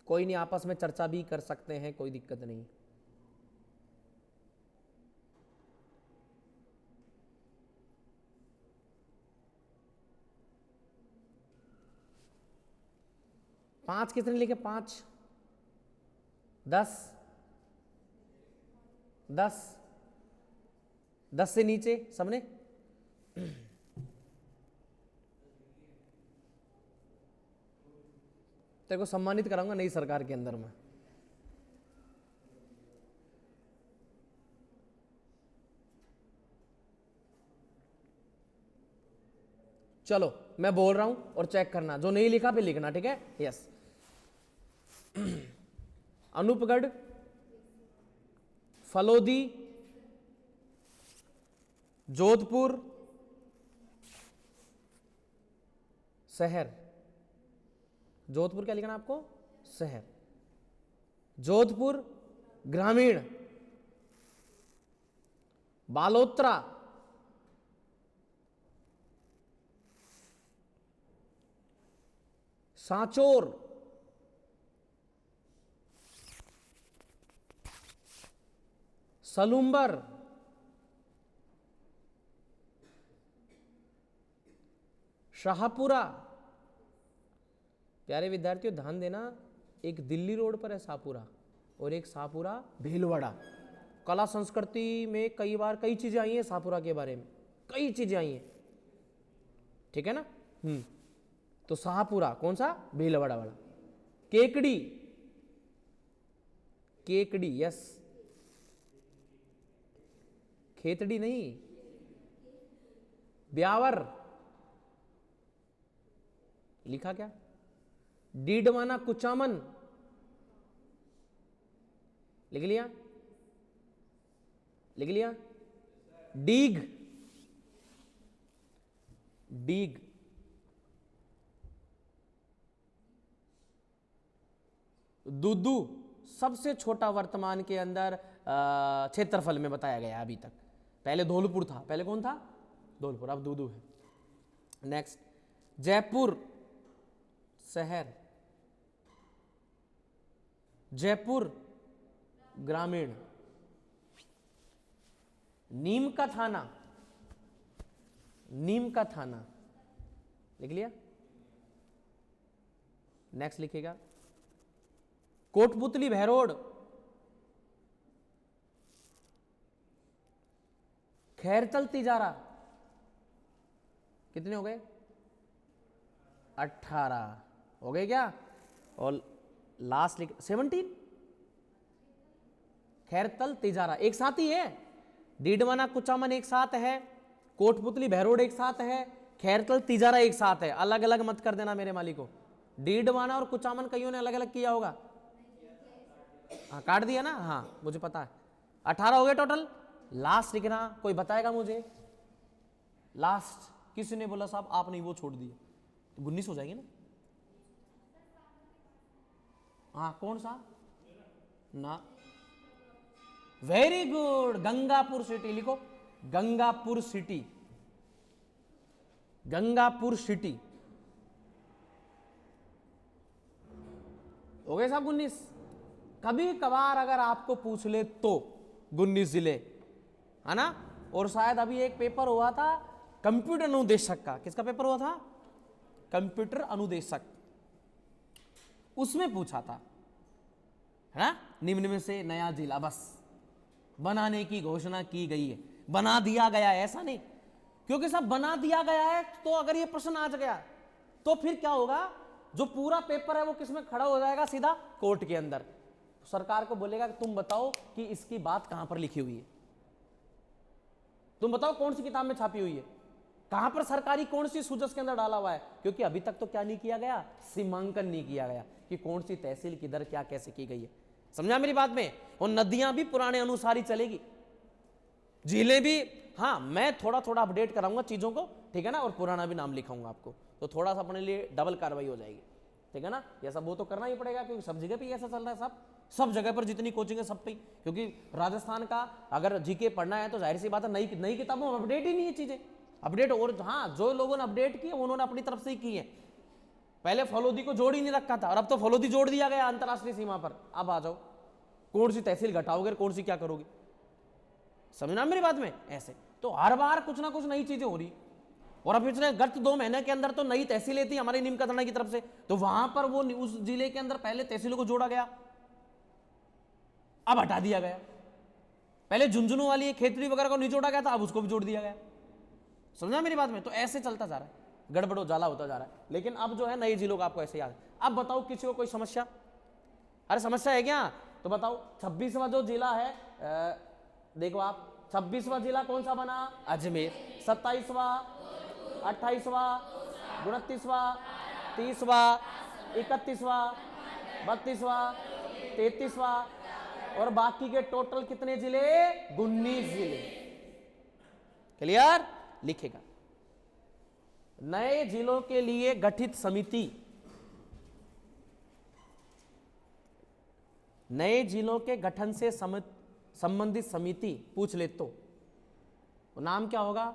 कोई नहीं, आपस में चर्चा भी कर सकते हैं, कोई दिक्कत नहीं। पांच कितने लिखे? 5, 10, 10, 10 से नीचे सबने? तेरे को सम्मानित कराऊंगा नई सरकार के अंदर में। चलो मैं बोल रहा हूं और चेक करना, जो नहीं लिखा पे लिखना, ठीक है? यस। अनूपगढ़, फलोदी, जोधपुर शहर। जोधपुर क्या लिखना आपको? शहर। जोधपुर ग्रामीण, बालोतरा, सांचौर, सलूम्बर, शाहपुरा। प्यारे विद्यार्थियों ध्यान देना, एक दिल्ली रोड पर है शाहपुरा और एक शाहपुरा भीलवाड़ा। कला संस्कृति में कई बार कई चीजें आई हैं शाहपुरा के बारे में, कई चीजें आई हैं, ठीक है ना? तो शाहपुरा कौन सा? भीलवाड़ा वाला। केकड़ी, केकड़ी, यस। खेतड़ी नहीं, ब्यावर। लिखा क्या? डीडवाना कुचामन। लिख लिया? लिख लिया? डीग, डीग। दूदू सबसे छोटा वर्तमान के अंदर क्षेत्रफल में बताया गया अभी तक। पहले धौलपुर था, पहले कौन था? धौलपुर, अब दूदू है। नेक्स्ट, जयपुर शहर, जयपुर ग्रामीण। नीम का थाना, नीम का थाना लिख लिया। नेक्स्ट लिखेगा कोटपुतली भैरोड, खैरतल तिजारा। कितने हो गए? 18 हो गए क्या? और लास्ट लिख 17, खैरतल तिजारा एक साथ ही है। डीडवाना कुचामन एक साथ है, कोटपुतली भैरोड एक साथ है, खैरतल तिजारा एक साथ है। अलग अलग मत कर देना मेरे मालिक को। डीडवाना और कुचामन कईयों ने अलग अलग किया होगा। हाँ काट दिया ना, हाँ मुझे पता है। 18 हो गए टोटल। लास्ट लिखना, कोई बताएगा मुझे? लास्ट किसी ने बोला साहब आपने वो छोड़ दिया, तो 19 हो जाएगी ना। हाँ कौन सा ना? वेरी गुड, गंगापुर सिटी लिखो। गंगापुर सिटी, गंगापुर सिटी हो गए साहब 19। कभी कभार अगर आपको पूछ ले तो 19 जिले है ना। और शायद अभी एक पेपर हुआ था कंप्यूटर अनुदेशक का। किसका पेपर हुआ था? कंप्यूटर अनुदेशक, उसमें पूछा था है ना, निम्न में से नया जिला बस बनाने की घोषणा की गई है। बना दिया गया है ऐसा नहीं, क्योंकि सब बना दिया गया है तो अगर ये प्रश्न आ गया तो फिर क्या होगा? जो पूरा पेपर है वो किसमें खड़ा हो जाएगा? सीधा कोर्ट के अंदर। सरकार को बोलेगा कि तुम बताओ कि इसकी बात कहां पर लिखी हुई है, तुम बताओ कौन सी किताब में छापी हुई है, कहां पर सरकारी कौन सी सूचक के अंदर डाला हुआ है। क्योंकि अभी तक तो क्या नहीं किया गया? सीमांकन नहीं किया गया कि कौन सी तहसील किधर क्या कैसे की गई है। समझा मेरी बात में? और नदियां भी पुराने अनुसार ही चलेगी, झीलें भी। हाँ मैं थोड़ा थोड़ा अपडेट कराऊंगा चीजों को, ठीक है ना, और पुराना भी नाम लिखाऊंगा आपको, तो थोड़ा सा अपने लिए डबल कार्रवाई हो जाएगी, ठीक है ना। ये सब वो तो करना ही पड़ेगा क्योंकि सब जगह पे ऐसा चल रहा है, सब जगह पर जितनी कोचिंग है सब पे। क्योंकि राजस्थान का अगर जीके पढ़ना है तो जाहिर सी बात है नई नई किताबों में अपडेट ही नहीं है चीजें, अपडेट। और हाँ जो लोगों ने अपडेट किए उन्होंने अपनी तरफ से ही की है। पहले फलोदी को जोड़ ही नहीं रखा था और अब तो फलोदी जोड़ दिया गया अंतरराष्ट्रीय सीमा पर। अब आ जाओ कौन सी तहसील घटाओगे, कौन सी क्या करोगे, समझना मेरी बात में? ऐसे तो हर बार कुछ ना कुछ नई चीजें हो रही। और अब पिछले गत 2 महीने के अंदर तो नई तहसीलें थी हमारी नीम का थाना की तरफ से, तो वहां पर वो उस जिले के अंदर पहले तहसीलों को जोड़ा गया, अब हटा दिया गया। पहले झुंझुनू वाली खेतड़ी वगैरह को नहीं जोड़ा गया था, अब उसको भी जोड़ दिया गया। समझा मेरी बात में? तो ऐसे चलता जा रहा है, गड़बड़ जाला होता जा रहा है। लेकिन अब जो है नए जिलों का आपको ऐसे याद है। अब बताओ किसी को कोई समस्या? अरे समस्या है क्या? तो बताओ 26वां जो जिला है, देखो आप 26वां जिला कौन सा बना? अजमेर। 27वां, 28वां, 29वां, 30वां, 31वां, 32वां, 33वां, और बाकी के टोटल कितने जिले? 19 जिले। क्लियर? लिखेगा नए जिलों के लिए गठित समिति, नए जिलों के गठन से संबंधित समिति पूछ ले तो नाम क्या होगा?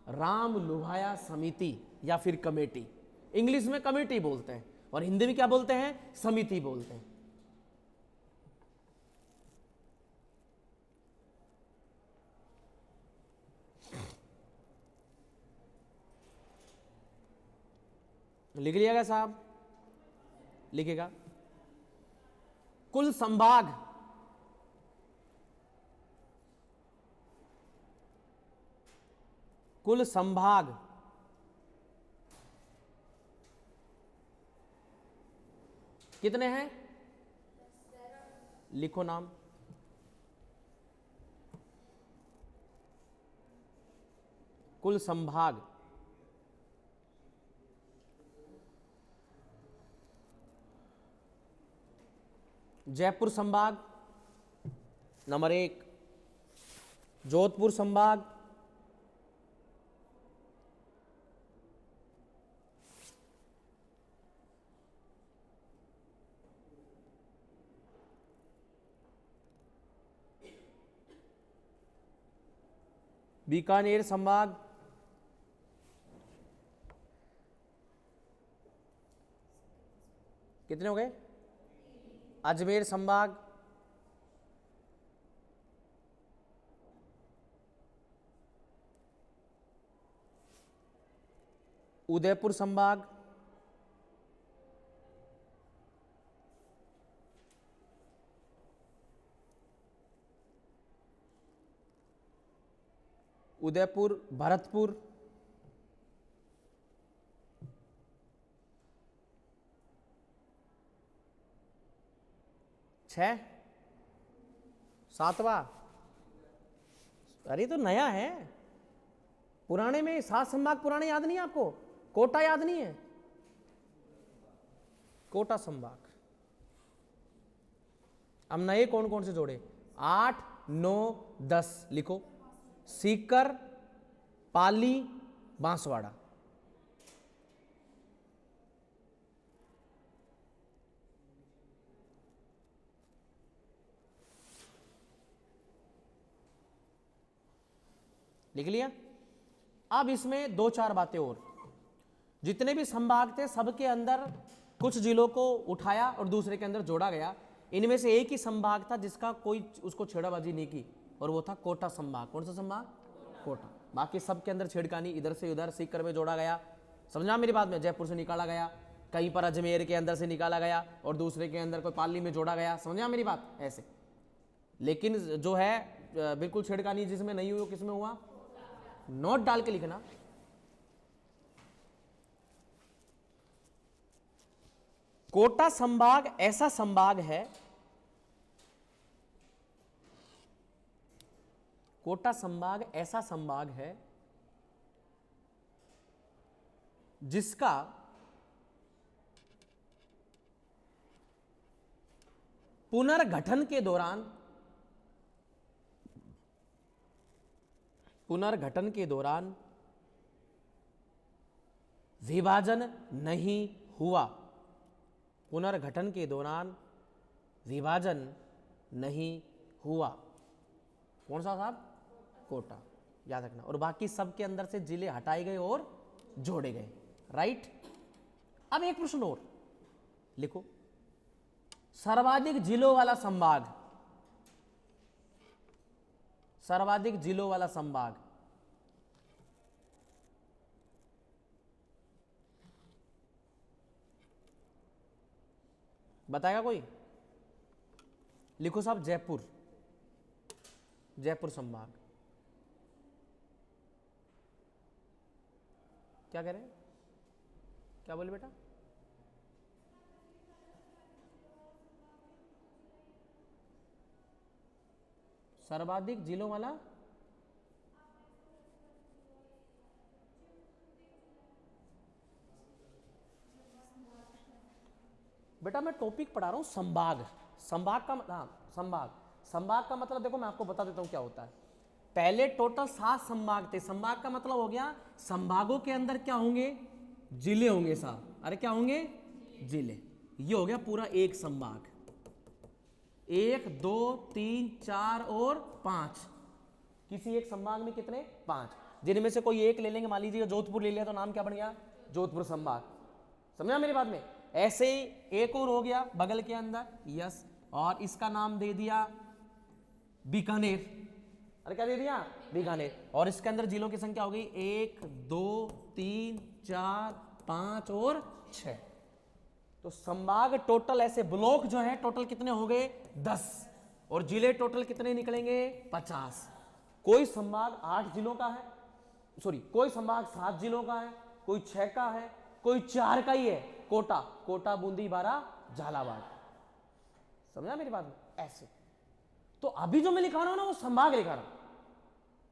राम लुभाया समिति या फिर कमेटी। इंग्लिश में कमेटी बोलते हैं और हिंदी में क्या बोलते हैं? समिति बोलते हैं। लिख लिएगा साहब? लिखेगा कुल संभाग, कुल संभाग कितने हैं? लिखो नाम। कुल संभाग जयपुर संभाग नंबर 1, जोधपुर संभाग, बीकानेर संभाग, कितने हो गए? अजमेर संभाग, उदयपुर संभाग, उदयपुर भरतपुर, छह, सातवां, अरे तो नया है, पुराने में 7 संभाग पुराने याद नहीं है आपको? कोटा याद नहीं है? कोटा संभाग। अब नए कौन कौन से जोड़े? 8, 9, 10 लिखो। सीकर, पाली, बांसवाड़ा। लिख लिया? अब इसमें 2-4 बातें और। जितने भी संभाग थे सबके अंदर कुछ जिलों को उठाया और दूसरे के अंदर जोड़ा गया। इनमें से एक ही संभाग था जिसका कोई उसको छेड़ाबाजी नहीं की, और वो था कोटा संभाग। कौन सा संभाग? कोटा। बाकी सबके अंदर छेड़खानी, इधर से उधर सीकर में जोड़ा गया। समझा मेरी बात में? जयपुर से निकाला गया, कहीं पर अजमेर के अंदर से निकाला गया, और दूसरे के अंदर कोई पाली में जोड़ा गया। समझा मेरी बात? ऐसे। लेकिन जो है बिल्कुल छेड़खानी जिसमें नहीं हुई, किसमें हुआ? नोट डाल के लिखना। कोटा संभाग ऐसा संभाग है, कोटा संभाग ऐसा संभाग है जिसका पुनर्गठन के दौरान विभाजन नहीं हुआ। पुनर्गठन के दौरान विभाजन नहीं हुआ। कौन सा साहब? कोटा। याद रखना। और बाकी सब के अंदर से जिले हटाए गए और जोड़े गए। राइट। अब एक प्रश्न और लिखो। सर्वाधिक जिलों वाला संभाग, सर्वाधिक जिलों वाला संभाग बताएगा कोई? लिखो साहब जयपुर, जयपुर संभाग। क्या कह रहे हैं? क्या बोले बेटा? सर्वाधिक जिलों वाला बेटा मैं टॉपिक पढ़ा रहा हूं संभाग। संभाग का संभाग का मतलब देखो मैं आपको बता देता हूं क्या होता है। पहले टोटल 7 संभाग थे। संभाग का मतलब हो गया संभागों के अंदर क्या होंगे? जिले होंगे साहब। अरे क्या होंगे? जिले। ये हो गया पूरा एक संभाग। 1, 2, 3, 4 और 5। किसी एक संभाग में कितने? 5, जिनमें से कोई एक ले लेंगे। मान लीजिए जोधपुर ले लिया तो नाम क्या बन गया? जोधपुर संभाग। समझा मेरी बात में? ऐसे ही एक और हो गया बगल के अंदर, यस, और इसका नाम दे दिया बीकानेर। अरे क्या दे दिया? बीकानेर। और इसके अंदर जिलों की संख्या हो गई 1, 2, 3, 4, 5 और 6। तो संभाग टोटल ऐसे ब्लॉक जो है टोटल कितने हो गए? 10। और जिले टोटल कितने निकलेंगे? 50। कोई संभाग 8 जिलों का है, सॉरी कोई संभाग 7 जिलों का है, कोई 6 का है, कोई 4 का ही है। कोटा, कोटा, बूंदी, बारा, झालावाड़। समझा मेरी बात में? ऐसे। तो अभी जो मैं लिखा रहा हूं ना वो संभाग लिखा रहा हूं,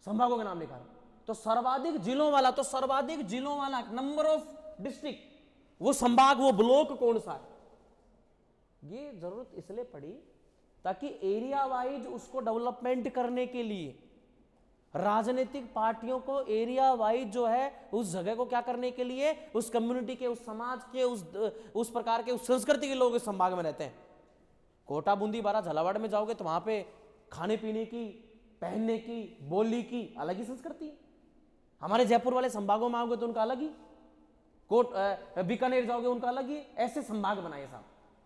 संभागों के नाम लिखा रहा हूं। तो सर्वाधिक जिलों वाला, तो सर्वाधिक जिलों वाला नंबर ऑफ डिस्ट्रिक्ट, वो संभाग, वो ब्लॉक कौन सा है? ये जरूरत इसलिए पड़ी ताकि एरिया वाइज उसको डेवलपमेंट करने के लिए राजनीतिक पार्टियों को एरिया वाइज जो है उस जगह को क्या करने के लिए, उस कम्युनिटी के, उस समाज के, उस प्रकार के, उस संस्कृति के लोग इस संभाग में रहते हैं। कोटा, बूंदी, बारा, झालावाड़ में जाओगे तो वहां पे खाने पीने की पहनने की, बोली की अलग ही संस्कृति है। हमारे जयपुर वाले संभागों में आओगे तो उनका अलग ही, कोट बीकानेर जाओगे उनका अलग ही, ऐसे संभाग बनाए साहब।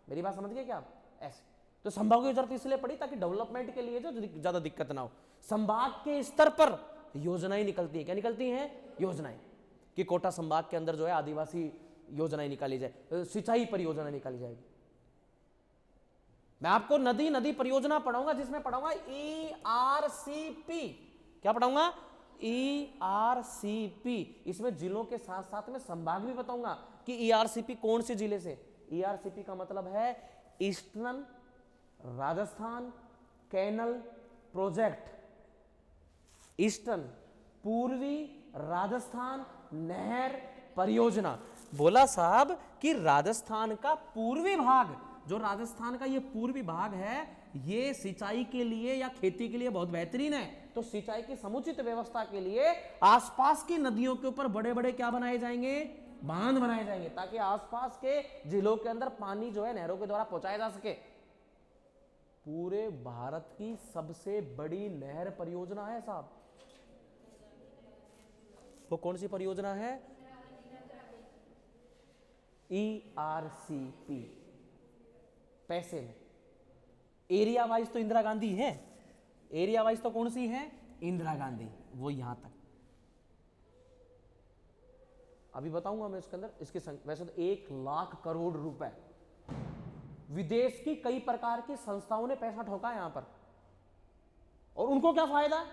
मेरी बात समझ गए क्या आप? ऐसे तो संभागों की जरूरत इसलिए पड़ी ताकि डेवलपमेंट के लिए जो ज्यादा दिक्कत ना हो, संभाग के स्तर पर योजनाएं निकलती है। क्या निकलती हैं? योजनाएं। कि कोटा संभाग के अंदर जो है आदिवासी योजनाएं निकाली जाए, सिंचाई परियोजना निकाली जाएगी। मैं आपको नदी परियोजना पढ़ाऊंगा, जिसमें पढ़ाऊंगा ERCP। क्या पढ़ाऊंगा? ERCP। इसमें जिलों के साथ साथ में संभाग भी बताऊंगा कि ERCP कौन से जिले से। ERCP का मतलब है eastern Rajasthan canal project. Eastern, पूर्वी राजस्थान नहर परियोजना। बोला साहब कि राजस्थान का पूर्वी भाग, जो राजस्थान का ये पूर्वी भाग है, ये सिंचाई के लिए या खेती के लिए बहुत बेहतरीन है। तो सिंचाई की समुचित व्यवस्था के लिए आसपास की नदियों के ऊपर बड़े बड़े क्या बनाए जाएंगे? बांध बनाए जाएंगे, ताकि आसपास के जिलों के अंदर पानी जो है नहरों के द्वारा पहुंचाया जा सके। पूरे भारत की सबसे बड़ी नहर परियोजना है साहब। वो कौन सी परियोजना है? ERCP। पैसे में एरिया वाइज तो इंदिरा गांधी है, एरिया वाइज तो कौन सी है? इंदिरा गांधी। वो यहां तक अभी बताऊंगा मैं इसके अंदर। इसकी वैसे तो 1 लाख करोड़ रुपए विदेश की कई प्रकार की संस्थाओं ने पैसा ठोका है यहां पर। और उनको क्या फायदा?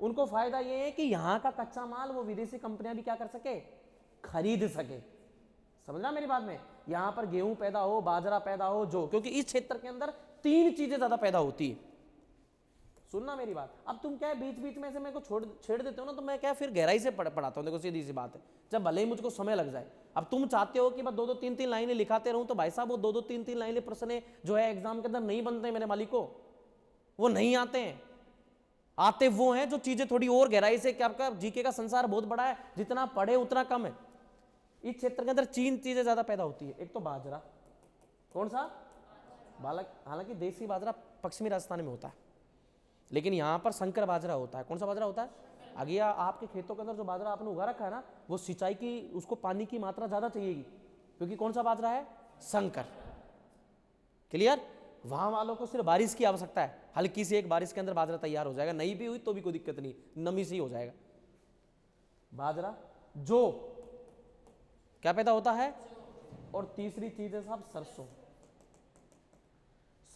उनको फायदा यह है कि यहां का कच्चा माल वो विदेशी कंपनियां भी क्या कर सके? खरीद सके। समझना मेरी बात में? यहां पर गेहूं पैदा हो, बाजरा पैदा हो, जो, क्योंकि इस क्षेत्र के अंदर 3 चीजें ज्यादा पैदा होती है। सुनना मेरी बात। अब तुम क्या है बीच बीच में से मेरे को छेड़ देते हो ना, तो मैं क्या फिर गहराई से पढ़ाता हूं। देखो सीधी सी बात है, जब भले ही मुझको समय लग जाए। अब तुम चाहते हो कि मैं 2-2 3-3 लाइनें लिखाते रहूं, तो भाई साहब वो 2-2 3-3 लाइनें प्रश्न जो है एग्जाम के अंदर नहीं बनते मेरे मालिको, वो नहीं आते हैं। आते वो हैं जो चीजें थोड़ी और गहराई से, क्या आपका जीके का संसार बहुत बड़ा है, जितना पढ़े उतना कम है। इस क्षेत्र के अंदर 3 चीजें ज्यादा पैदा होती है। एक तो बाजरा। कौन सा? हालांकि देसी बाजरा पश्चिमी राजस्थान में होता है, लेकिन यहां पर संकर बाजरा होता है। कौन सा बाजरा होता है? आगे आपके खेतों के अंदर जो बाजरा आपने उगा रखा है ना, वो सिंचाई की, उसको पानी की मात्रा ज्यादा चाहिएगी, क्योंकि कौन सा बाजरा है? संकर। क्लियर? वहां वालों को सिर्फ बारिश की आवश्यकता है, हल्की सी एक बारिश के अंदर बाजरा तैयार हो जाएगा, नहीं भी हुई तो भी कोई दिक्कत नहीं, नमी से ही हो जाएगा। बाजरा। जो क्या पैदा होता है? और तीसरी चीज है साहब सरसों।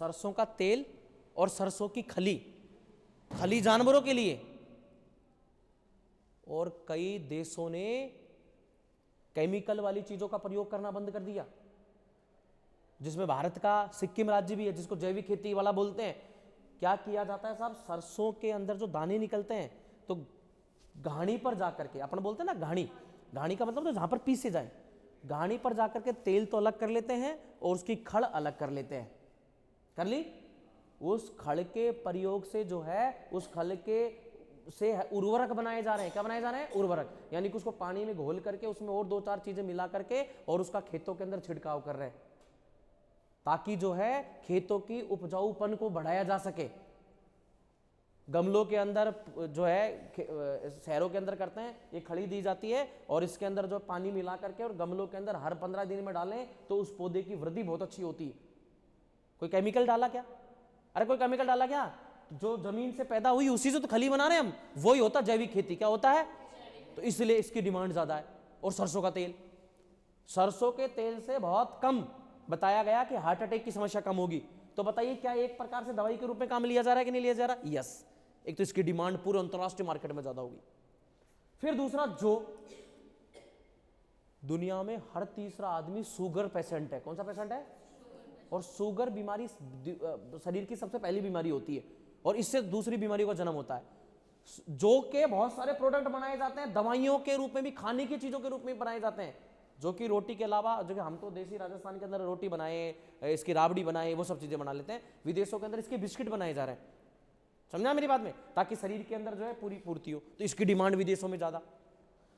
सरसों का तेल और सरसों की खली जानवरों के लिए। और कई देशों ने केमिकल वाली चीजों का प्रयोग करना बंद कर दिया, जिसमें भारत का सिक्किम राज्य भी है, जिसको जैविक खेती वाला बोलते हैं। क्या किया जाता है साहब? सरसों के अंदर जो दाने निकलते हैं, तो घानी पर जाकर के, अपन बोलते हैं ना घानी का मतलब तो जहां पर पीसे जाए, घानी पर जाकर के तेल तो अलग कर लेते हैं और उसकी खड़ अलग कर लेते हैं। कर ली? उस खड़ के प्रयोग से जो है, उस खड़ के से उर्वरक बनाए जा रहे हैं। क्या बनाए जा रहे हैं? उर्वरक। यानी कि उसको पानी में घोल करके उसमें और 2-4 चीजें मिला करके और उसका खेतों के अंदर छिड़काव कर रहे हैं, ताकि जो है खेतों की उपजाऊपन को बढ़ाया जा सके। गमलों के अंदर जो है शहरों के अंदर करते हैं, ये खड़ी दी जाती है और इसके अंदर जो पानी मिला करके और गमलों के अंदर हर 15 दिन में डालें तो उस पौधे की वृद्धि बहुत अच्छी होती है। कोई केमिकल डाला क्या? अरे कोई केमिकल डाला क्या? जो जमीन से पैदा हुई उसी से तो खली बना रहे हैं हम, वही होता जैविक खेती। क्या होता है? तो इसलिए इसकी डिमांड ज्यादा है। और सरसों का तेल, सरसों के तेल से बहुत कम बताया गया कि हार्ट अटैक की समस्या कम होगी। तो बताइए क्या एक प्रकार से दवाई के रूप में काम लिया जा रहा है कि नहीं लिया जा रहा? यस। एक तो इसकी डिमांड पूरे अंतरराष्ट्रीय मार्केट में ज्यादा होगी। फिर दूसरा, जो दुनिया में हर तीसरा आदमी शुगर पेशेंट है। कौन सा पेशेंट है? और शुगर बीमारी शरीर की सबसे पहली बीमारी होती है और इससे दूसरी बीमारी का जन्म होता है। जो के बहुत सारे प्रोडक्ट बनाए जाते हैं दवाइयों के रूप में भी, खाने की चीजों के रूप में बनाए जाते हैं, जो कि रोटी के अलावा, जो कि हम तो देसी राजस्थान के अंदर रोटी बनाए, इसकी राबड़ी बनाए, वो सब चीजें बना लेते हैं। विदेशों के अंदर इसके बिस्किट बनाए जा रहे हैं। समझा मेरी बात में? ताकि शरीर के अंदर जो है पूरी पूर्ति हो, तो इसकी डिमांड विदेशों में ज्यादा।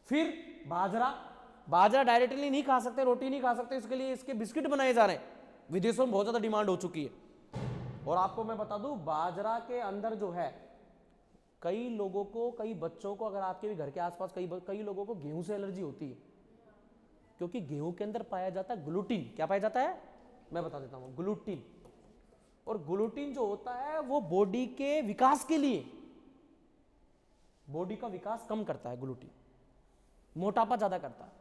फिर बाजरा डायरेक्टली नहीं खा सकते, रोटी नहीं खा सकते, इसके लिए इसके बिस्किट बनाए जा रहे हैं, विदेशों में बहुत ज्यादा डिमांड हो चुकी है। और आपको मैं बता दूं, बाजरा के अंदर जो है कई लोगों को, कई बच्चों को, अगर आपके भी घर के आसपास कई लोगों को गेहूं से एलर्जी होती है, क्योंकि गेहूं के अंदर पाया जाता है ग्लूटीन। क्या पाया जाता है, मैं बता देता हूं, ग्लूटीन। और ग्लूटीन जो होता है वो बॉडी के विकास के लिए, बॉडी का विकास कम करता है ग्लूटीन, मोटापा ज्यादा करता है।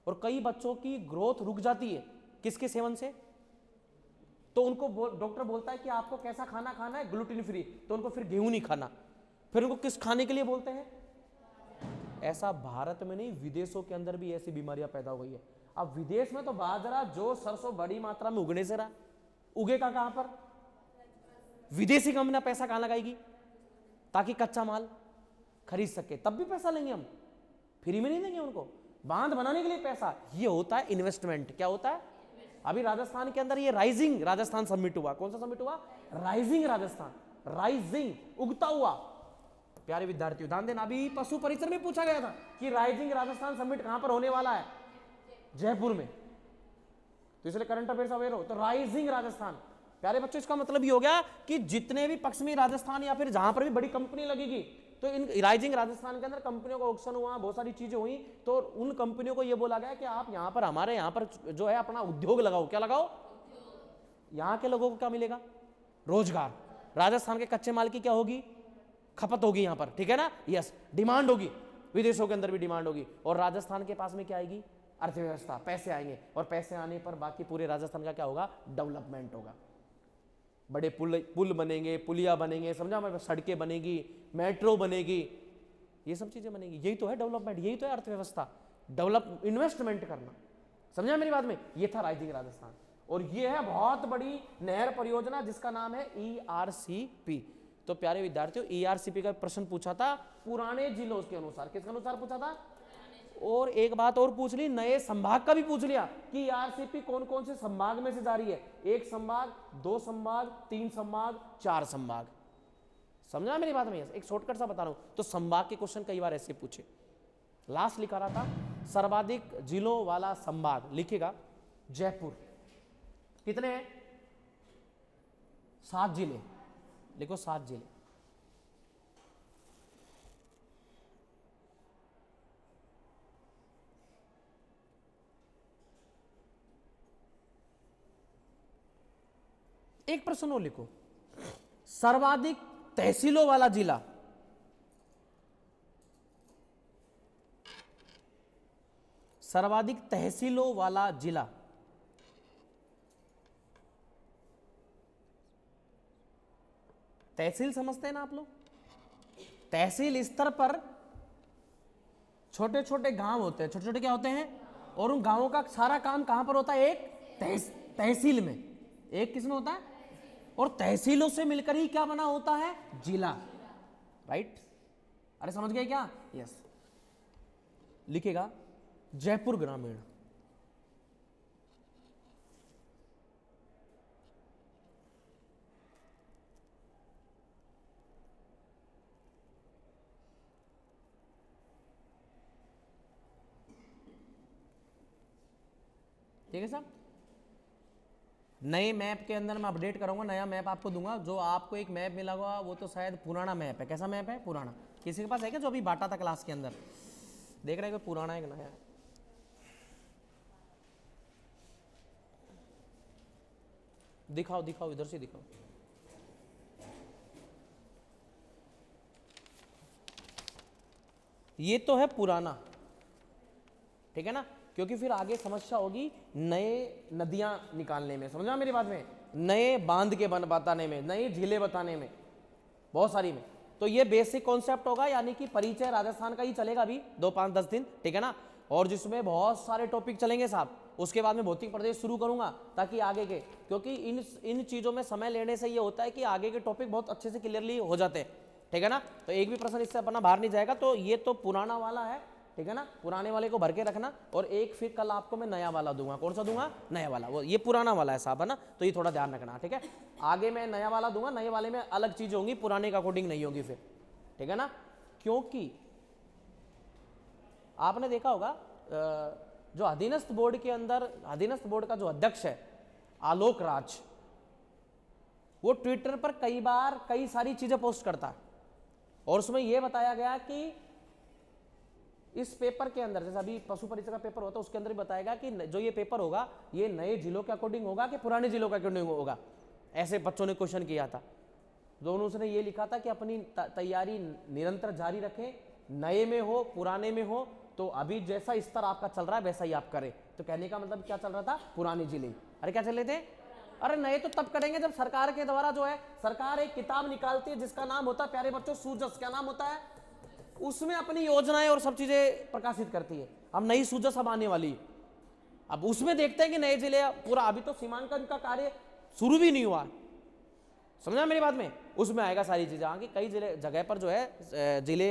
और कई बच्चों की ग्रोथ रुक जाती है किसके सेवन से, तो उनको डॉक्टर बोलता है कि आपको कैसा खाना खाना है, ग्लूटीन फ्री, तो उनको फिर गेहूं नहीं खाना। फिर उनको किस खाने के लिए बोलते हैं, ऐसा भारत में नहीं, विदेशों के अंदर भी ऐसी बीमारियां पैदा हो गई है। अब विदेश में तो बाजरा, जो सरसों बड़ी मात्रा में उगने से रहा, उगेगा कहां पर, विदेशी कंपनियां पैसा कहां लगाएगी, ताकि कच्चा माल खरीद सके, तब भी पैसा लेंगे हम, फ्री में नहीं देंगे उनको, बांध बनाने के लिए पैसा। ये होता है इन्वेस्टमेंट। क्या होता है, अभी राजस्थान के अंदर ये राइजिंग राजस्थान समिट हुआ। कौन सा समिट हुआ, राइजिंग राजस्थान, राइजिंग, उगता हुआ। प्यारे विद्यार्थियों ध्यान देना, अभी पशु परिसर में पूछा गया था कि राइजिंग राजस्थान समिट कहां पर होने वाला है, जयपुर में, तो इसलिए करंट अफेयर्स अवेयर हो। तो राइजिंग राजस्थान, प्यारे बच्चों इसका मतलब ये हो गया कि जितने भी पश्चिमी राजस्थान या फिर जहां पर भी बड़ी कंपनी लगेगी, तो इन राइजिंग राजस्थान के अंदर कंपनियों का ऑक्शन हुआ, बहुत सारी चीजें हुई, तो उन कंपनियों को यह बोला गया कि आप यहां पर, हमारे यहां पर जो है अपना उद्योग लगाओ। क्या लगाओ, यहां के लोगों को क्या मिलेगा, रोजगार। राजस्थान के कच्चे माल की क्या होगी, खपत होगी यहां पर, ठीक है ना, यस, डिमांड होगी, विदेशों के अंदर भी डिमांड होगी। और राजस्थान के पास में क्या आएगी, अर्थव्यवस्था, पैसे आएंगे, और पैसे आने पर बाकी पूरे राजस्थान का क्या होगा, डेवलपमेंट होगा। बड़े पुल बनेंगे, पुलिया बनेंगे, समझा मैं, सड़कें बनेगी, मेट्रो बनेगी, ये सब चीजें बनेगी। यही तो है डेवलपमेंट, यही तो है अर्थव्यवस्था, डेवलप, इन्वेस्टमेंट करना। समझा मेरी बात में, ये था राइजिंग राजस्थान। और ये है बहुत बड़ी नहर परियोजना जिसका नाम है ERCP। तो प्यारे विद्यार्थियों, ERCP का प्रश्न पूछा था पुराने जिलों के अनुसार, किसके अनुसार पूछा था, और एक बात और पूछ ली, नए संभाग का भी पूछ लिया कि ERCP कौन कौन से संभाग में से जारी है, 1 संभाग, 2 संभाग, 3 संभाग, 4 संभाग। समझा मेरी बात में, एक शॉर्टकट सा बता रहा हूं। तो संभाग के क्वेश्चन कई बार ऐसे पूछे। लास्ट लिखा रहा था सर्वाधिक जिलों वाला संभाग, लिखेगा जयपुर। कितने हैं, 7 जिले, लिखो 7 जिले। एक प्रश्न और लिखो, सर्वाधिक तहसीलों वाला जिला, सर्वाधिक तहसीलों वाला जिला, तहसील समझते हैं ना आप लोग, तहसील स्तर पर छोटे छोटे गांव होते हैं, छोटे छोटे क्या होते हैं, और उन गांवों का सारा काम कहां पर होता है, एक तहसील में, एक किसमें होता है, और तहसीलों से मिलकर ही क्या बना होता है, जिला, राइट। अरे समझ गए क्या, यस। लिखेगा जयपुर ग्रामीण, ठीक है साहब। नए मैप के अंदर मैं अपडेट करूंगा, नया मैप आपको दूंगा। जो आपको एक मैप मिला हुआ वो तो शायद पुराना मैप है। कैसा मैप है, पुराना। किसी के पास है क्या जो अभी बांटा था क्लास के अंदर, देख रहे हैं कि पुराना है कि नया है। दिखाओ दिखाओ, इधर से दिखाओ। ये तो है पुराना, ठीक है ना, क्योंकि फिर आगे समस्या होगी नए नदियां निकालने में, समझा मेरी बात में, नए बांध के बताने में, नई झीलें बताने में, बहुत सारी में। तो ये बेसिक कॉन्सेप्ट होगा, यानी कि परिचय राजस्थान का ही चलेगा अभी 2, 5, 10 दिन, ठीक है ना, और जिसमें बहुत सारे टॉपिक चलेंगे साहब। उसके बाद में भौतिक प्रदेश शुरू करूंगा ताकि आगे के, क्योंकि इन चीजों में समय लेने से ये होता है कि आगे के टॉपिक बहुत अच्छे से क्लियरली हो जाते हैं, ठीक है ना। तो एक भी प्रश्न इससे अपना बाहर नहीं जाएगा। तो ये तो पुराना वाला है, ठीक है ना, पुराने वाले को भर के रखना। और एक फिर कल आपको मैं नया वाला दूंगा। कौन सा दूंगा, नया वाला। वो ये पुराना वाला है साहब, है ना, तो ये थोड़ा ध्यान रखना, ठीक है। आगे मैं नया वाला दूंगा, नए वाले में अलग चीज होंगी, पुराने के अकॉर्डिंग नहीं होगी फिर, ठीक है ना। क्योंकि आपने देखा होगा जो अधीनस्थ बोर्ड के अंदर, अधीनस्थ बोर्ड का जो अध्यक्ष है आलोक राज, वो ट्विटर पर कई बार कई सारी चीजें पोस्ट करता है। और उसमें यह बताया गया कि इस पेपर के अंदर, जैसे अभी पशु परिचय का पेपर होता है, उसके अंदर भी बताएगा कि जो ये पेपर होगा ये नए जिलों के अकॉर्डिंग होगा कि पुराने जिलों के अकॉर्डिंग होगा। ऐसे बच्चों ने क्वेश्चन किया था। दोनों ने ये लिखा था कि अपनी तैयारी निरंतर जारी रखें, नए में हो पुराने में हो, तो अभी जैसा स्तर आपका चल रहा है वैसा ही आप करें। तो कहने का मतलब क्या चल रहा था, पुराने जिले। अरे क्या चल रहे थे, अरे नए तो तब करेंगे जब सरकार के द्वारा जो है, सरकार एक किताब निकालती है जिसका नाम होता है, प्यारे बच्चों, सूजस। क्या नाम होता है, उसमें अपनी योजनाएं और सब चीजें प्रकाशित करती है। अब नई सूजस अब आने वाली है, अब उसमें देखते हैं कि नए जिले पूरा, अभी तो सीमांकन का कार्य शुरू भी नहीं हुआ, समझा मेरी बात में, उसमें आएगा सारी चीजें। आगे कई जिले जगह पर जो है जिले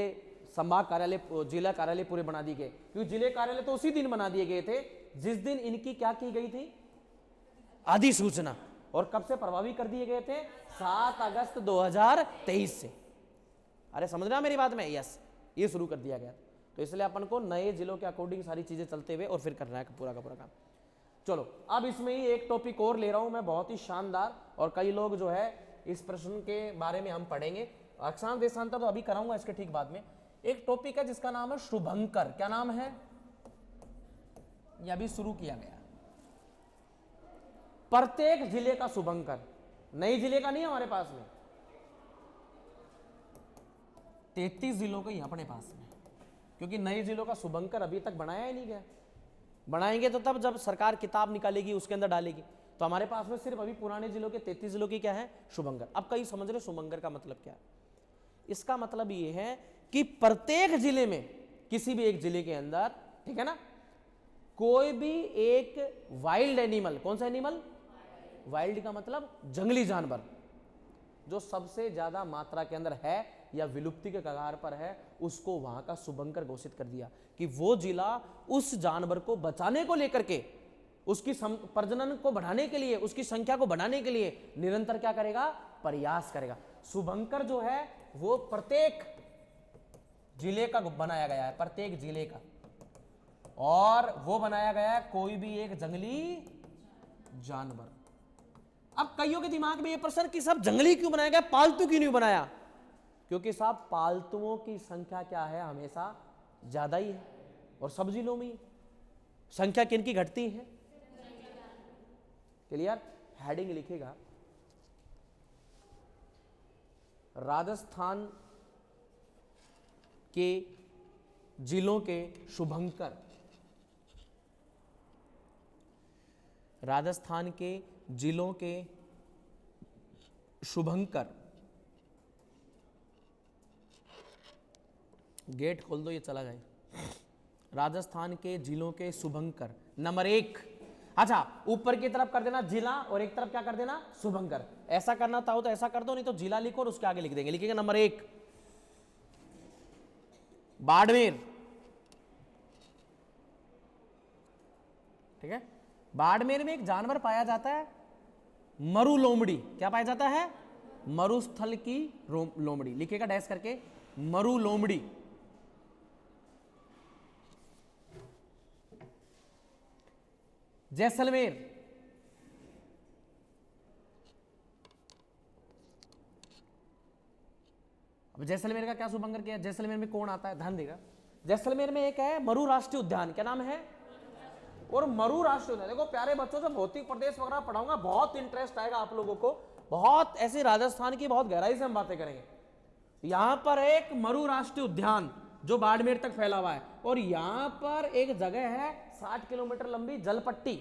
संभाग कार्यालय, जिला कार्यालय पूरे बना दिए गए, क्योंकि जिले कार्यालय तो उसी दिन बना दिए गए थे जिस दिन इनकी क्या की गई थी, अधिसूचना। और कब से प्रभावी कर दिए गए थे, 7 अगस्त 2023 से। अरे समझ रहे हो मेरी बात में, यस, ये शुरू कर दिया गया। तो इसलिए अपन को नए जिलों के अकॉर्डिंग सारी चीजें चलते हुए और फिर करना है पूरा का पूरा काम। चलो अब इसमें ही एक टॉपिक और ले रहा हूं मैं, बहुत ही शानदार, और कई लोग जो है इस प्रश्न के बारे में हम पढ़ेंगे। अक्षांश देशांतर तो अभी कराऊंगा इसके ठीक बाद में। एक टॉपिक है जिसका नाम है शुभंकर। क्या नाम है, यह अभी शुरू किया गया। प्रत्येक जिले का शुभंकर, नई जिले का नहीं है हमारे पास में, 33 जिलों का ही अपने पास में, क्योंकि नए जिलों का शुभंकर अभी तक बनाया ही नहीं गया। बनाएंगे तो तब जब सरकार किताब निकालेगी उसके अंदर डालेगी। तो हमारे पास में सिर्फ अभी पुराने जिलों के 33 जिलों की क्या है, शुभंकर। अब कई समझ रहे शुभंकर का मतलब क्या है। इसका मतलब ये है कि प्रत्येक जिले में, किसी भी एक जिले के अंदर, ठीक है ना, कोई भी एक वाइल्ड एनिमल, कौन सा एनिमल, वाइल्ड का मतलब जंगली जानवर, जो सबसे ज्यादा मात्रा के अंदर है या विलुप्ति के कगार पर है, उसको वहां का शुभंकर घोषित कर दिया कि वो जिला उस जानवर को बचाने को लेकर के, उसकी प्रजनन को बढ़ाने के लिए, उसकी संख्या को बढ़ाने के लिए निरंतर क्या करेगा, प्रयास करेगा। शुभंकर जो है वो प्रत्येक जिले का बनाया गया है, प्रत्येक जिले का, और वो बनाया गया है कोई भी एक जंगली जानवर। अब कईयों के दिमाग में ये प्रश्न कि सब जंगली क्यों बनाया गया, पालतू क्यों नहीं बनाया, क्योंकि साहब पालतुओं की संख्या क्या है, हमेशा ज्यादा ही है, और सब जिलों में संख्या किनकी घटती है। क्लियर, हेडिंग लिखेगा राजस्थान के जिलों के शुभंकर, राजस्थान के जिलों के शुभंकर। गेट खोल दो, ये चला जाए। राजस्थान के जिलों के शुभंकर नंबर 1। अच्छा, ऊपर की तरफ कर देना जिला और एक तरफ क्या कर देना, शुभंकर। ऐसा करना था तो ऐसा कर दो, नहीं तो जिला लिखो और उसके आगे लिख देंगे। लिखेगा नंबर 1 बाड़मेर, ठीक है। बाड़मेर में एक जानवर पाया जाता है मरु लोमड़ी। क्या पाया जाता है, मरुस्थल की लोमड़ी। लिखेगा डैश करके मरु लोमड़ी। जैसलमेर, अब जैसलमेर का क्या शुभंकर किया, जैसलमेर में कौन आता है, ध्यान देगा। जैसलमेर में एक है मरु राष्ट्रीय उद्यान। क्या नाम है, और मरु राष्ट्रीय उद्यान। देखो प्यारे बच्चों, जब भौतिक प्रदेश वगैरह पढ़ाऊंगा बहुत इंटरेस्ट आएगा आप लोगों को, बहुत ऐसे राजस्थान की बहुत गहराई से हम बातें करेंगे। यहां पर एक मरु राष्ट्रीय उद्यान जो बाड़मेर तक फैला हुआ है, और यहां पर एक जगह है 60 किलोमीटर लंबी जलपट्टी।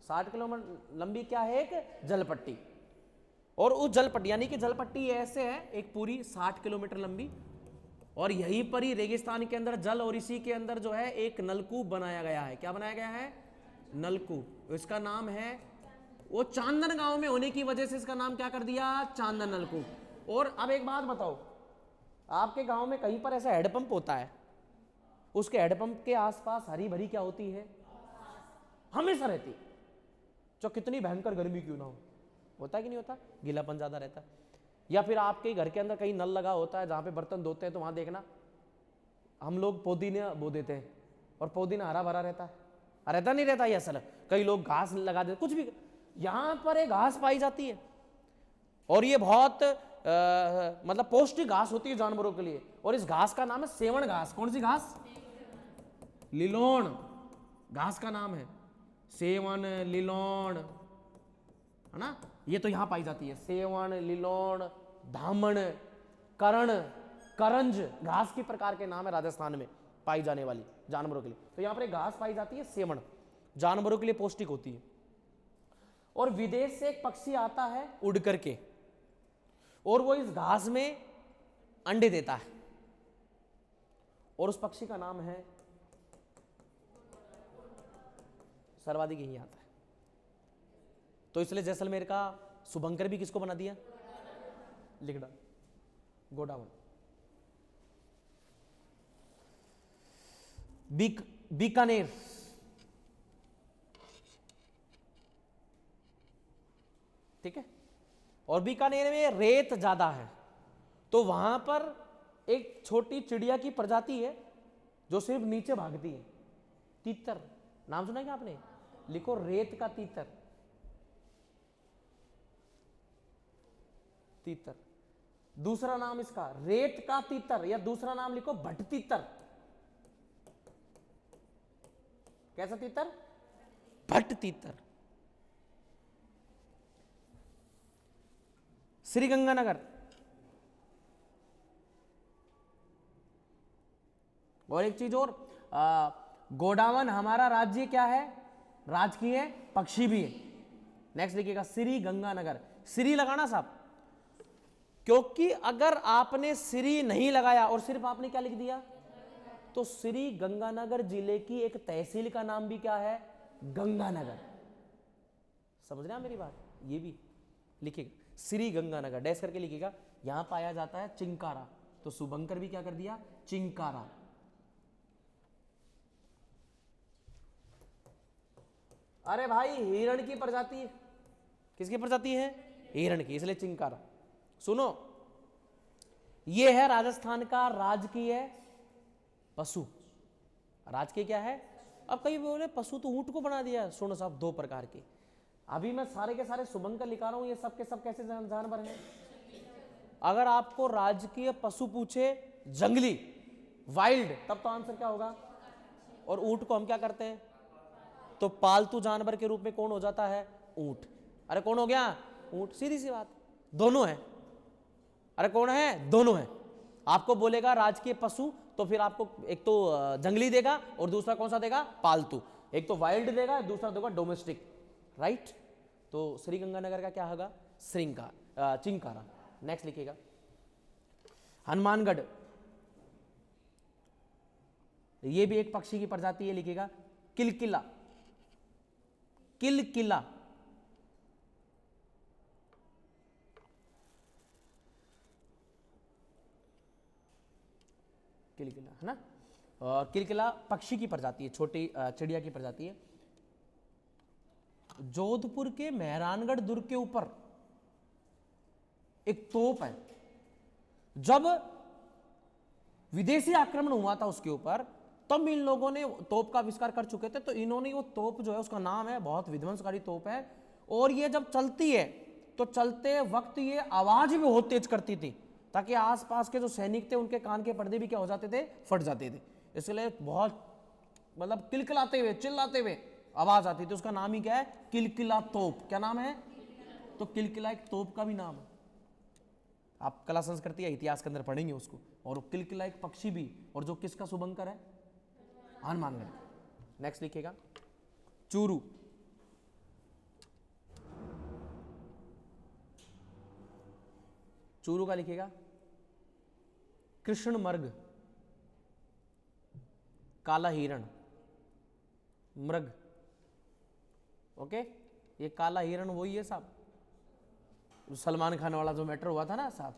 60 किलोमीटर लंबी क्या है, एक जलपट्टी। और उस जलपट्टी यानी कि जलपट्टी ऐसे है एक पूरी 60 किलोमीटर लंबी, और यहीं पर ही रेगिस्तान के अंदर जल, और इसी के अंदर जो है एक नलकूप बनाया गया है। क्या बनाया गया है, नलकूप। इसका नाम है, वो चांदन गांव में होने की वजह से इसका नाम क्या कर दिया, चांदन नलकूप। और अब एक बात बताओ, आपके गांव में कहीं पर ऐसा हेडपंप होता है, उसके हेडपंप के आसपास हरी भरी क्या होती है, हमेशा रहती, जो कितनी भयंकर गर्मी क्यों ना हो, होता है कि नहीं होता, गीलापन ज्यादा रहता है। या फिर आपके घर के अंदर कहीं नल लगा होता है जहां पे बर्तन धोते हैं, तो वहां देखना हम लोग पुदीना बो देते हैं, और पुदीना हरा भरा रहता है, रहता नहीं रहता, ये असल। कई लोग घास लगा देते, कुछ भी। यहां पर एक घास पाई जाती है, और ये बहुत मतलब पौष्टिक घास होती है जानवरों के लिए, और इस घास का नाम है सेवण घास। कौन सी घास? लिलोण घास का नाम है, सेवण लिलोण, है ना। ये तो यहां पाई जाती है, सेवण लिलोण धामण करण करंज घास के प्रकार के नाम है राजस्थान में पाई जाने वाली जानवरों के लिए। तो यहां पर एक घास पाई जाती है सेवण, जानवरों के लिए पौष्टिक होती है। और विदेश से एक पक्षी आता है उड़ करके, और वो इस घास में अंडे देता है, और उस पक्षी का नाम है, सर्वाधिक यही आता है। तो इसलिए जैसलमेर का शुभंकर भी किसको बना दिया? लिख डाल, गोडावण। बीकानेर, ठीक है, और बीकानेर में रेत ज्यादा है, तो वहां पर एक छोटी चिड़िया की प्रजाति है जो सिर्फ नीचे भागती है, तीतर। नाम सुना क्या आपने? लिखो रेत का तीतर, तीतर। दूसरा नाम इसका रेत का तीतर, या दूसरा नाम लिखो भट तीतर। कैसा तीतर? भट तीतर। श्रीगंगानगर, और एक चीज और, गोडावण हमारा राज्य क्या है? राजकीय पक्षी भी है। नेक्स्ट लिखिएगा श्री गंगानगर। श्री लगाना साहब, क्योंकि अगर आपने श्री नहीं लगाया और सिर्फ आपने क्या लिख दिया, तो श्री गंगानगर जिले की एक तहसील का नाम भी क्या है? गंगानगर। समझ रहे हैं मेरी बात? ये भी लिखिएगा श्री गंगानगर, डैश करके लिखिएगा। यहां पाया जाता है चिंकारा, तो शुभंकर भी क्या कर दिया? चिंकारा। अरे भाई हिरण की प्रजाति है। किसकी प्रजाति है? हिरण की, इसलिए चिंकारा। सुनो, यह है राजस्थान का राजकीय पशु। राजकीय क्या है? अब कई बोले पशु तो ऊंट को बना दिया। सुनो साहब, दो प्रकार के, अभी मैं सारे के सारे शुभंकर लिखा रहा हूं, ये सब के सब कैसे जानवर हैं? अगर आपको राजकीय पशु पूछे जंगली वाइल्ड, तब तो आंसर क्या होगा? और ऊंट को हम क्या करते हैं? तो पालतू जानवर के रूप में कौन हो जाता है? ऊंट। अरे कौन हो गया? ऊंट। सीधी सी बात, दोनों है। अरे कौन है? दोनों है। आपको बोलेगा राजकीय पशु, तो फिर आपको एक तो जंगली देगा और दूसरा कौन सा देगा? पालतू। एक तो वाइल्ड देगा, दूसरा देगा डोमेस्टिक, राइट। तो श्रीगंगानगर का क्या होगा? चिंकारा। नेक्स्ट लिखिएगा हनुमानगढ़, ये भी एक पक्षी की प्रजाति है, लिखिएगा किलकिला। किलकिला, किलकिला है ना। और किलकिला पक्षी की प्रजाति है, छोटी चिड़िया की प्रजाति है। जोधपुर के मेहरानगढ़ दुर्ग के ऊपर एक तोप है। जब विदेशी आक्रमण हुआ था उसके ऊपर, तब इन लोगों ने तोप का आविष्कार कर चुके थे। तो इन्होंने वो तोप जो है, उसका नाम है, बहुत विध्वंसकारी तोप है। और ये जब चलती है तो चलते वक्त ये आवाज भी बहुत तेज करती थी, ताकि आसपास के जो सैनिक थे उनके कान के पर्दे भी क्या हो जाते थे? फट जाते थे। इसलिए बहुत मतलब किलकिलाते हुए, चिल्लाते हुए आवाज आती थी। उसका नाम ही क्या है? किलकिला तोप। क्या नाम है? तो किलकिला एक तोप का भी नाम है। आप कला संस्कृति या इतिहास के अंदर पढ़ेंगे उसको। और किलकिला एक पक्षी भी, और जो किसका शुभंकर है? हनुमानगढ़। नेक्स्ट लिखिएगा चूरू। चूरू का लिखिएगा कृष्ण मृग, काला हिरण, मृग। ओके, ये काला हिरण वही है साहब, सलमान खान वाला जो मैटर हुआ था ना साहब।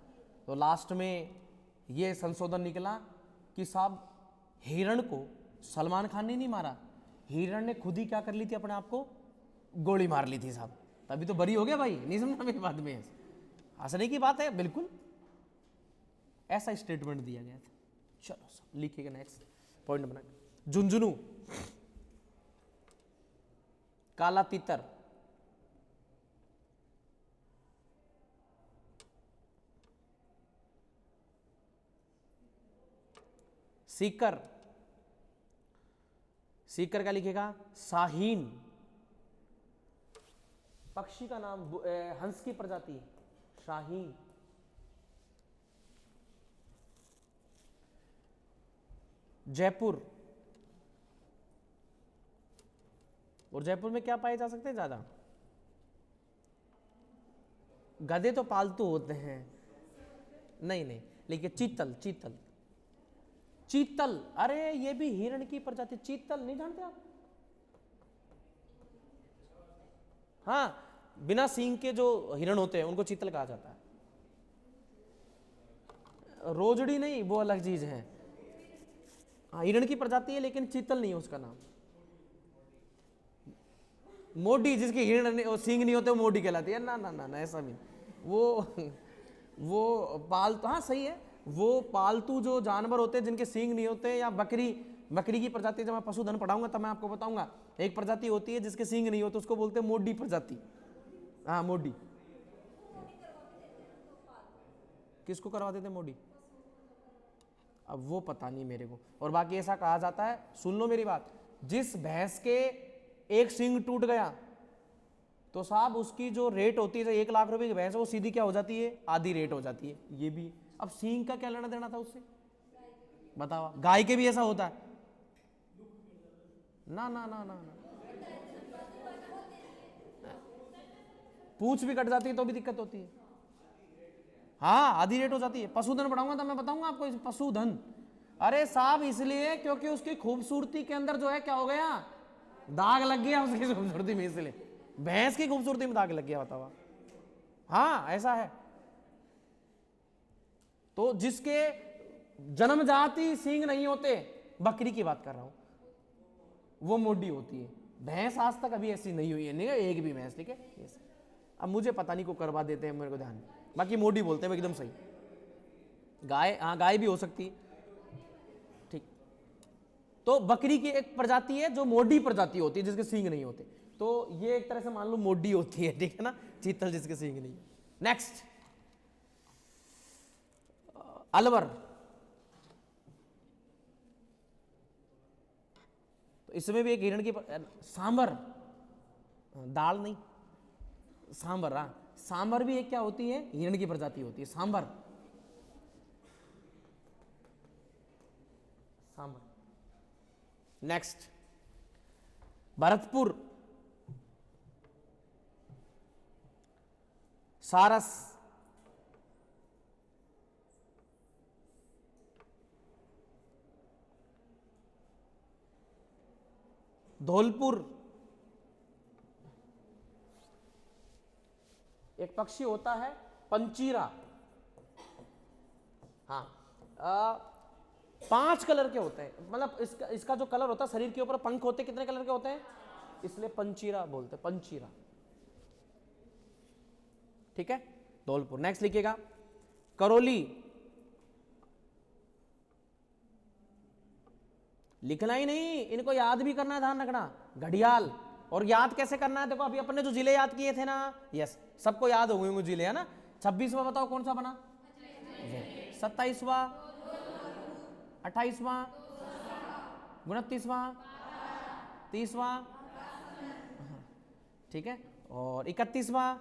तो लास्ट में ये संशोधन निकला कि साहब हिरण को सलमान खान ने नहीं मारा, हिरण ने खुद ही क्या कर ली थी? अपने आप को गोली मार ली थी साहब। तभी तो बरी हो गया भाई। नहीं समझा मेरी बात में? हंसने की बात है, बिल्कुल ऐसा स्टेटमेंट दिया गया था। चलो साहब लिखिएगा नेक्स्ट पॉइंट बना। झुंझुनू, काला तीतर, सीकर, सीकर का लिखेगा शाहीन, पक्षी का नाम हंस की प्रजाति शाहीन। जयपुर, और जयपुर में क्या पाए जा सकते हैं ज्यादा? गधे तो पालतू होते हैं, नहीं नहीं, लेकिन चीतल, चीतल, चीतल, अरे ये भी हिरण की प्रजाति, चीतल नहीं जानते आप? हाँ, बिना सींग के जो हिरण होते हैं उनको चीतल कहा जाता है। रोजड़ी नहीं, वो अलग चीज है। हाँ, हिरण की प्रजाति है लेकिन चीतल नहीं है उसका नाम। मोडी, जिसके हिरण और सींग नहीं होते वो मोडी कहलाती है। ना ना ना ना, ऐसा भी वो पालतू, हाँ सही है, वो पालतू जो जानवर होते हैं जिनके सींग नहीं होते, या बकरी, बकरी की प्रजाति जब मैं पशुधन पढ़ाऊंगा तब मैं आपको बताऊंगा। एक प्रजाति होती है जिसके सींग नहीं होते, उसको बोलते हैं मोडी प्रजाति। हाँ मोडी। किसको करवा देते मोडी? अब वो पता नहीं मेरे को। और बाकी ऐसा कहा जाता है, सुन लो मेरी बात, जिस भैंस के एक सींग टूट गया तो साहब उसकी जो रेट होती है, 1 लाख रुपए की भैंस है, वो सीधी क्या हो जाती है? आधी रेट हो जाती है। ये भी, अब सींग का क्या लेना देना था उससे? बताओ। गाय के भी ऐसा होता है? ना ना ना ना ना, पूंछ भी कट जाती है तो भी दिक्कत होती है। हाँ, आधी रेट हो जाती है। पशुधन पढ़ाऊंगा तो मैं बताऊंगा आपको पशुधन। अरे साहब इसलिए क्योंकि उसकी खूबसूरती के अंदर जो है क्या हो गया? दाग लग गया उसकी खूबसूरती में, इसलिए भैंस की खूबसूरती में दाग लग गया। बताओ। हाँ ऐसा है। तो जिसके जन्मजाति सींग नहीं होते, बकरी की बात कर रहा हूं, वो मोडी होती है। भैंस आज तक अभी ऐसी नहीं हुई है, नहीं एक भी भैंस, ठीक है। अब मुझे पता नहीं को करवा देते हैं, मेरे को ध्यान, बाकी मोडी बोलते हैं एकदम सही। गाय, हाँ गाय भी हो सकती है, ठीक। तो बकरी की एक प्रजाति है जो मोडी प्रजाति होती है, जिसके सींग नहीं होते। तो ये एक तरह से मान लो मोडी होती है, ठीक है ना। चीतल जिसके सींग नहीं। नेक्स्ट, अलवर। तो इसमें भी एक हिरण की सांबर, दाल नहीं, सांबर। हाँ, सांबर भी एक क्या होती है? हिरण की प्रजाति होती है, सांबर, सांबर। नेक्स्ट, भरतपुर, सारस, धौलपुर, एक पक्षी होता है पंचीरा। हाँ, 5 कलर के होते हैं, मतलब इसका जो कलर होता है, शरीर के ऊपर पंख होते हैं, कितने कलर के होते हैं? इसलिए पंचीरा बोलते हैं, पंचीरा, ठीक है। धौलपुर। नेक्स्ट लिखिएगा, करौली। लिखना ही नहीं, इनको याद भी करना है, ध्यान रखना। घड़ियाल। और याद कैसे करना है? देखो अभी अपने जो जिले याद किए थे ना, यस, सबको याद हो गए होंगे जिले, है ना। 26वां बताओ कौन सा बना? 27वां, 28वां, 29वां, 30वां, ठीक है, और 31वां,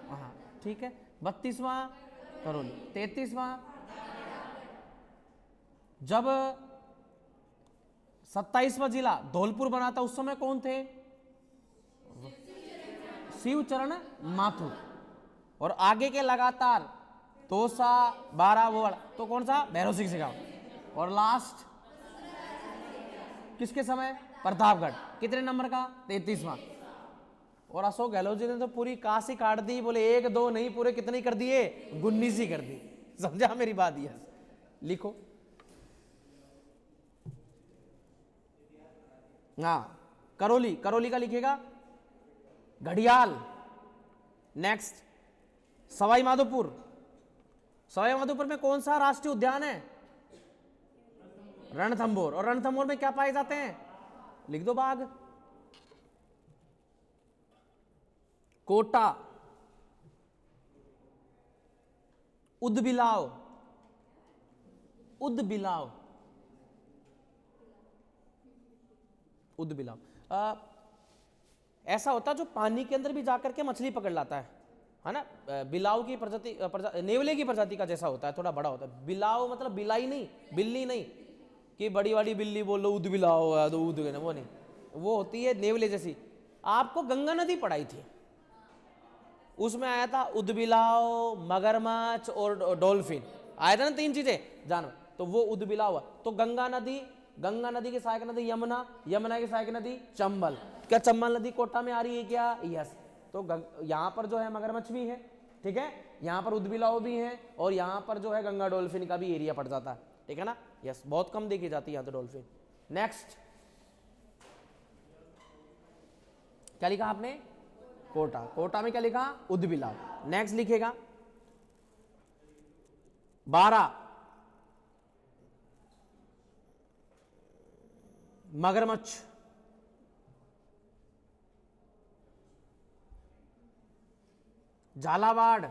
हाँ ठीक है, 32वां करौली, 33वां। जब 27वां जिला धौलपुर बना था उस समय कौन थे? शिवचरण माथुर। और आगे के लगातार तोसा, 12 वो, तो कौन सा? भैरव सिंह शेखावत। और लास्ट किसके समय? प्रतापगढ़। कितने नंबर का? 33वां। और अशोक गहलोत जी ने तो पूरी काशी काट दी, बोले 1 2 नहीं, पूरे कितने कर दिए? 19 ही कर दी। समझा मेरी बात? यस, लिखो। हाँ, करौली, करौली का लिखेगा घड़ियाल। नेक्स्ट, सवाई माधोपुर। सवाई माधोपुर में कौन सा राष्ट्रीय उद्यान है? रणथंभौर। और रणथंभौर में क्या पाए जाते हैं? लिख दो, बाघ। कोटा, उदबिलाव, उदबिलाव, उदबिलाव। ऐसा होता है जो पानी के अंदर भी जाकर के मछली पकड़ लाता है ना। बिलाव की प्रजाति, नेवले की प्रजाति का जैसा होता है, थोड़ा बड़ा होता है। बिलाव मतलब बिलाई नहीं, बिल्ली नहीं कि बड़ी वाली बिल्ली बोलो उदबिलाव है तो उद, वो नहीं, वो होती है नेवले जैसी। आपको गंगा नदी पढ़ाई थी, उसमें आया था उदबिलाव, मगरमच्छ और डॉल्फिन आया था ना, 3 चीजें जानवर, तो वो उदबिलाव हुआ। तो गंगा नदी की सहायक नदी यमुना, यमुना की सहायक नदी चंबल। क्या चंबल नदी कोटा में आ रही है क्या? यस। तो यहाँ पर जो है मगरमच्छ भी है, ठीक है, यहाँ पर उदबिलाव भी है, और यहाँ पर जो है गंगा डॉल्फिन का भी एरिया पड़ जाता है, ठीक है ना। यस, बहुत कम देखी जाती है यहाँ तो डॉल्फिन। नेक्स्ट क्या लिखा आपने? कोटा। कोटा में क्या लिखा? उदबिलाव। नेक्स्ट लिखेगा 12 मगरमच्छ। झालावाड़,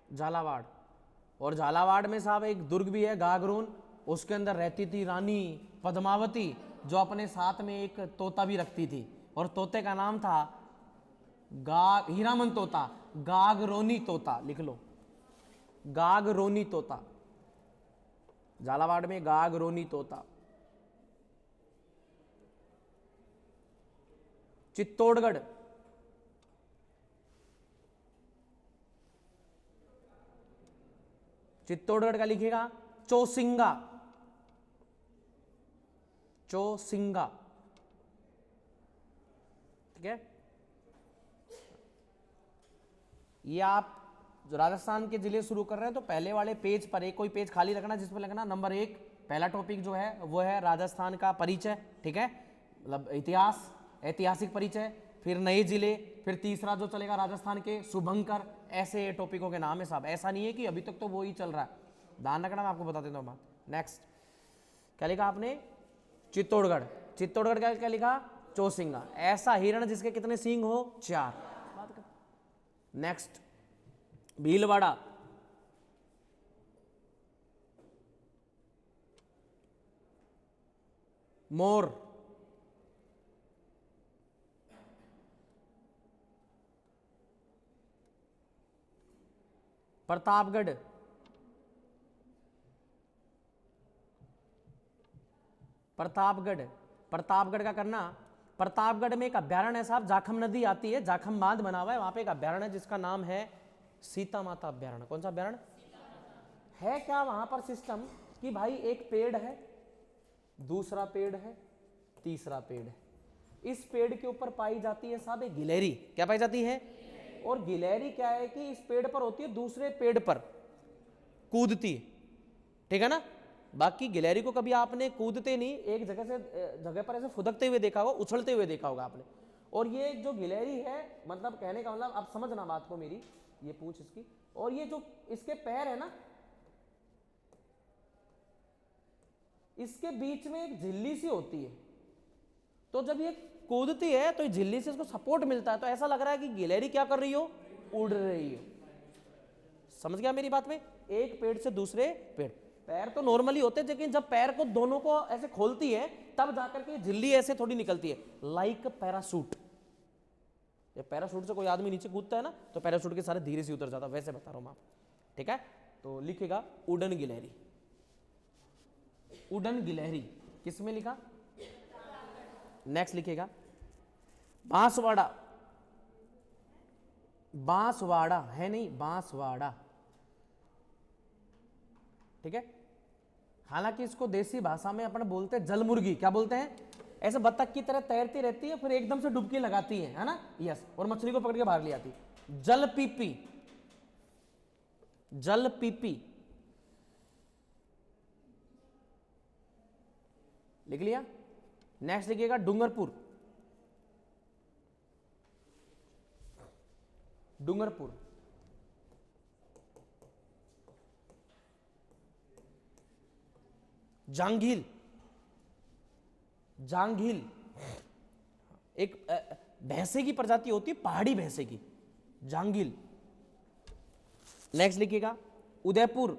झालावाड़, और झालावाड़ में साहब एक दुर्ग भी है गागरून, उसके अंदर रहती थी रानी पद्मावती, जो अपने साथ में एक तोता भी रखती थी, और तोते का नाम था हीरामन तोता, गागरोनी तोता। लिख लो, गागरोनी तोता। झालावाड़ में गागरोनी तोता। चित्तौड़गढ़, चित्तौड़गढ़ का लिखेगा चौसिंगा, चौसिंगा, ठीक है। ये आप जो राजस्थान के जिले शुरू कर रहे हैं तो पहले वाले पेज पर एक कोई पेज खाली रखना, जिस पर लिखना नंबर 1, पहला टॉपिक जो है वो है राजस्थान का परिचय, ठीक है, मतलब इतिहास, ऐतिहासिक परिचय, फिर नए जिले, फिर तीसरा जो चलेगा राजस्थान के शुभंकर। ऐसे टॉपिकों के नाम है साहब, ऐसा नहीं है कि अभी तक तो वो ही चल रहा है, ध्यान रखना, मैं आपको बता देता हूँ बात। नेक्स्ट क्या लिखा आपने? चित्तौड़गढ़। चित्तौड़गढ़ का क्या लिखा? चौसिंगा। ऐसा हिरण जिसके कितने सींग हो? 4। नेक्स्ट भीलवाड़ा, मोर, प्रतापगढ़, प्रतापगढ़, प्रतापगढ़ का करना। प्रतापगढ़ में एक अभ्यारण्य है साहब, जाखम नदी आती है, जाखम बांध बना हुआ है, वहां पे एक अभ्यारण्य है जिसका नाम है सीता माता अभ्यारण्य। कौन सा अभ्यारण्य है? क्या वहां पर सिस्टम कि भाई एक पेड़ है, दूसरा पेड़ है, तीसरा पेड़ है, इस पेड़ के ऊपर पाई जाती है साहब एक गिलहरी। क्या पाई जाती है? और गिलहरी क्या है कि इस पेड़ पर होती है, दूसरे पेड़ पर कूदती है, ठीक है ना। बाकी गिलहरी को कभी आपने कूदते नहीं, एक जगह से जगह पर ऐसे फुदकते हुए देखा होगा, उछलते हुए देखा होगा आपने। और ये जो गिलहरी है, मतलब कहने का मतलब आप समझना बात को मेरी, ये पूछ इसकी, और ये जो इसके पैर है ना, इसके बीच में एक झिल्ली सी होती है, तो जब ये कूदती है तो झिल्ली से इसको सपोर्ट मिलता है, तो ऐसा लग रहा है कि गिलहरी क्या कर रही हो? उड़ रही हो। समझ गया मेरी बात में? एक पेड़ से दूसरे पेड़, पैर तो नॉर्मली होते हैं, लेकिन जब पैर को दोनों को ऐसे खोलती है तब जाकर के झिल्ली ऐसे थोड़ी निकलती है, लाइक पैराशूट। ये पैराशूट से कोई आदमी नीचे कूदता है ना, तो पैराशूट के सारे धीरे से उतर जाता है, वैसे बता रहा हूं मैं आपको, ठीक है। तो लिखेगा उड़न गिलहरी, उड़न गिलहरी किसमें लिखा? नेक्स्ट लिखेगा बांसवाड़ा, बांसवाड़ा है नहीं, बांसवाड़ा, ठीक है। हालांकि इसको देसी भाषा में अपन बोलते हैं जलमुर्गी। क्या बोलते हैं? ऐसे बत्तख की तरह तैरती रहती है, फिर एकदम से डुबकी लगाती है ना, यस, और मछली को पकड़ के बाहर ले आती है। जल पीपी, जल पीपी लिख लिया। नेक्स्ट लिखिएगा डूंगरपुर, डूंगरपुर, जांघिल, जांघिल एक भैंसे की प्रजाति होती है, पहाड़ी भैंसे की, जांघिल। नेक्स्ट लिखिएगा उदयपुर,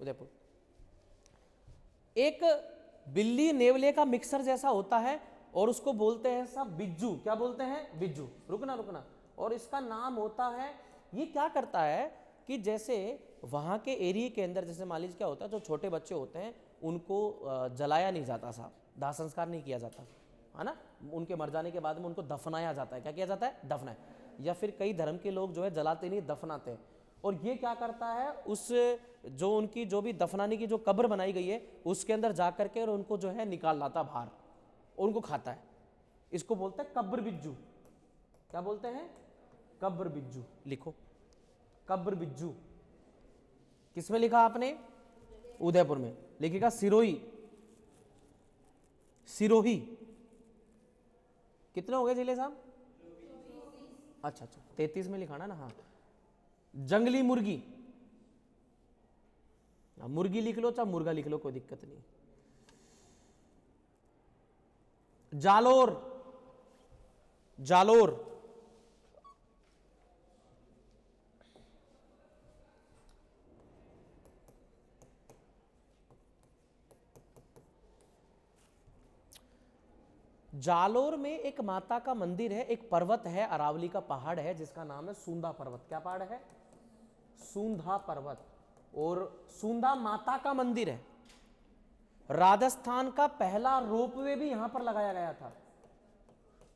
उदयपुर। एक बिल्ली नेवले का मिक्सर जैसा होता है और उसको बोलते हैं सब बिज्जू। क्या बोलते हैं? बिज्जू। रुकना रुकना। और इसका नाम होता है, ये क्या करता है कि जैसे वहां के एरिया के अंदर, जैसे मान लीजिए क्या होता है, जो छोटे बच्चे होते हैं उनको जलाया नहीं जाता साहब, दाह संस्कार नहीं किया जाता है ना, उनके मर जाने के बाद में उनको दफनाया जाता है। क्या किया जाता है? दफनाया। या फिर कई धर्म के लोग जो है जलाते नहीं, दफनाते हैं। और ये क्या करता है, उस जो उनकी जो भी दफनाने की जो कब्र बनाई गई है उसके अंदर जा करके और उनको जो है निकाल लाता बाहर और उनको खाता है। इसको बोलते हैं कब्र बिज्जू। क्या बोलते हैं? कब्र बिज्जू। लिखो कब्र बिज्जू। किसमें लिखा आपने? उदयपुर में। लिखेगा सिरोही। सिरोही। कितने हो गए जिले साहब? अच्छा अच्छा, 33 में लिखा ना। हाँ, जंगली मुर्गी। मुर्गी लिख लो चाहे मुर्गा लिख लो, कोई दिक्कत नहीं। जालोर। जालोर। जालोर में एक माता का मंदिर है, एक पर्वत है, अरावली का पहाड़ है जिसका नाम है सूंधा पर्वत। क्या पहाड़ है? सूंधा पर्वत। और सूंधा माता का मंदिर है। राजस्थान का पहला रोपवे भी यहां पर लगाया गया था।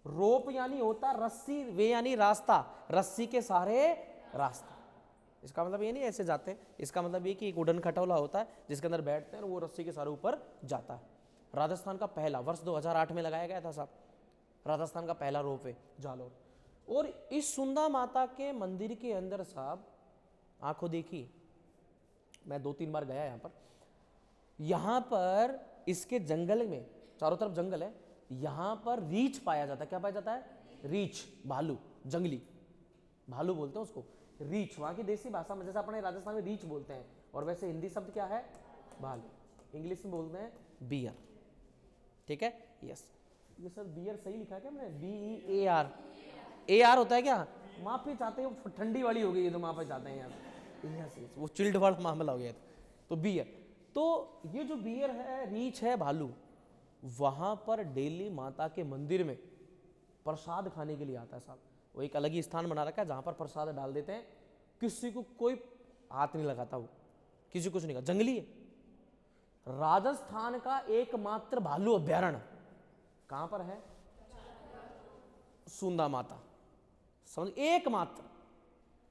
रोप यानी होता रस्सी, वे यानी रास्ता, रस्सी के सहारे रास्ता। इसका मतलब ये नहीं ऐसे जाते, इसका मतलब ये कि एक वुडन खटोला होता है जिसके अंदर बैठते हैं और वो रस्सी के सहारे ऊपर जाता है। राजस्थान का पहला, वर्ष 2008 में लगाया गया था साहब, राजस्थान का पहला रोपवे जालोर। और इस सुंदा माता के मंदिर के अंदर साहब आंखों देखी, मैं 2-3 बार गया यहां पर इसके जंगल में, चारों तरफ जंगल है, यहां पर रीछ पाया जाता है। क्या पाया जाता है? रीछ, भालू, जंगली भालू बोलते हैं उसको, रीछ। वहां की देसी भाषा में, जैसे अपने राजस्थान में रीछ बोलते हैं, और वैसे हिंदी शब्द क्या है? भालू। इंग्लिश में बोलते हैं बियर। ठीक है, यस। ये सर बियर सही लिखा है क्या मैंने? BEAR। AR होता है क्या? माफी चाहते हैं, ठंडी वाली हो गई है तो माफी चाहते हैं यार, वो चिल्ड वाला मामला हो गया था। तो बियर, तो ये जो बियर है, रीछ है, भालू, वहां पर डेली माता के मंदिर में प्रसाद खाने के लिए आता है साहब। वो एक अलग ही स्थान बना रखा है जहां पर प्रसाद डाल देते हैं, किसी को कोई हाथ नहीं लगाता, वो किसी कुछ नहीं कहा, जंगली है। राजस्थान का एकमात्र भालू अभ्यारण्य कहां पर है? सुंदा माता। समझ, एकमात्र,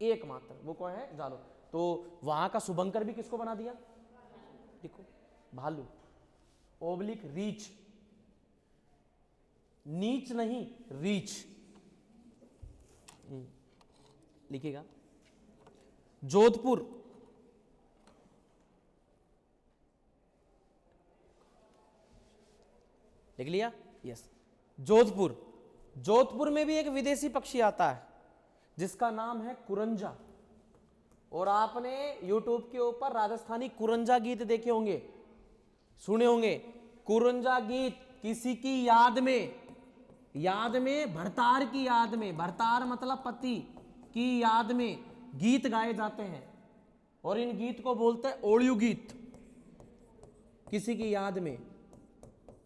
एकमात्र वो कौन है? जालोर। तो वहां का शुभंकर भी किसको बना दिया? देखो, भालू, ओब्लिक रीछ, नीच नहीं, रीछ लिखिएगा। जोधपुर। लिख लिया? यस। जोधपुर। जोधपुर में भी एक विदेशी पक्षी आता है जिसका नाम है कुरंजा। और आपने YouTube के ऊपर राजस्थानी कुरंजा गीत देखे होंगे, सुने होंगे। कुरंजा गीत किसी की याद में, याद में, भरतार की याद में, भरतार मतलब पति की याद में गीत गाए जाते हैं। और इन गीत को बोलते हैं ओड़ियू गीत, किसी की याद में।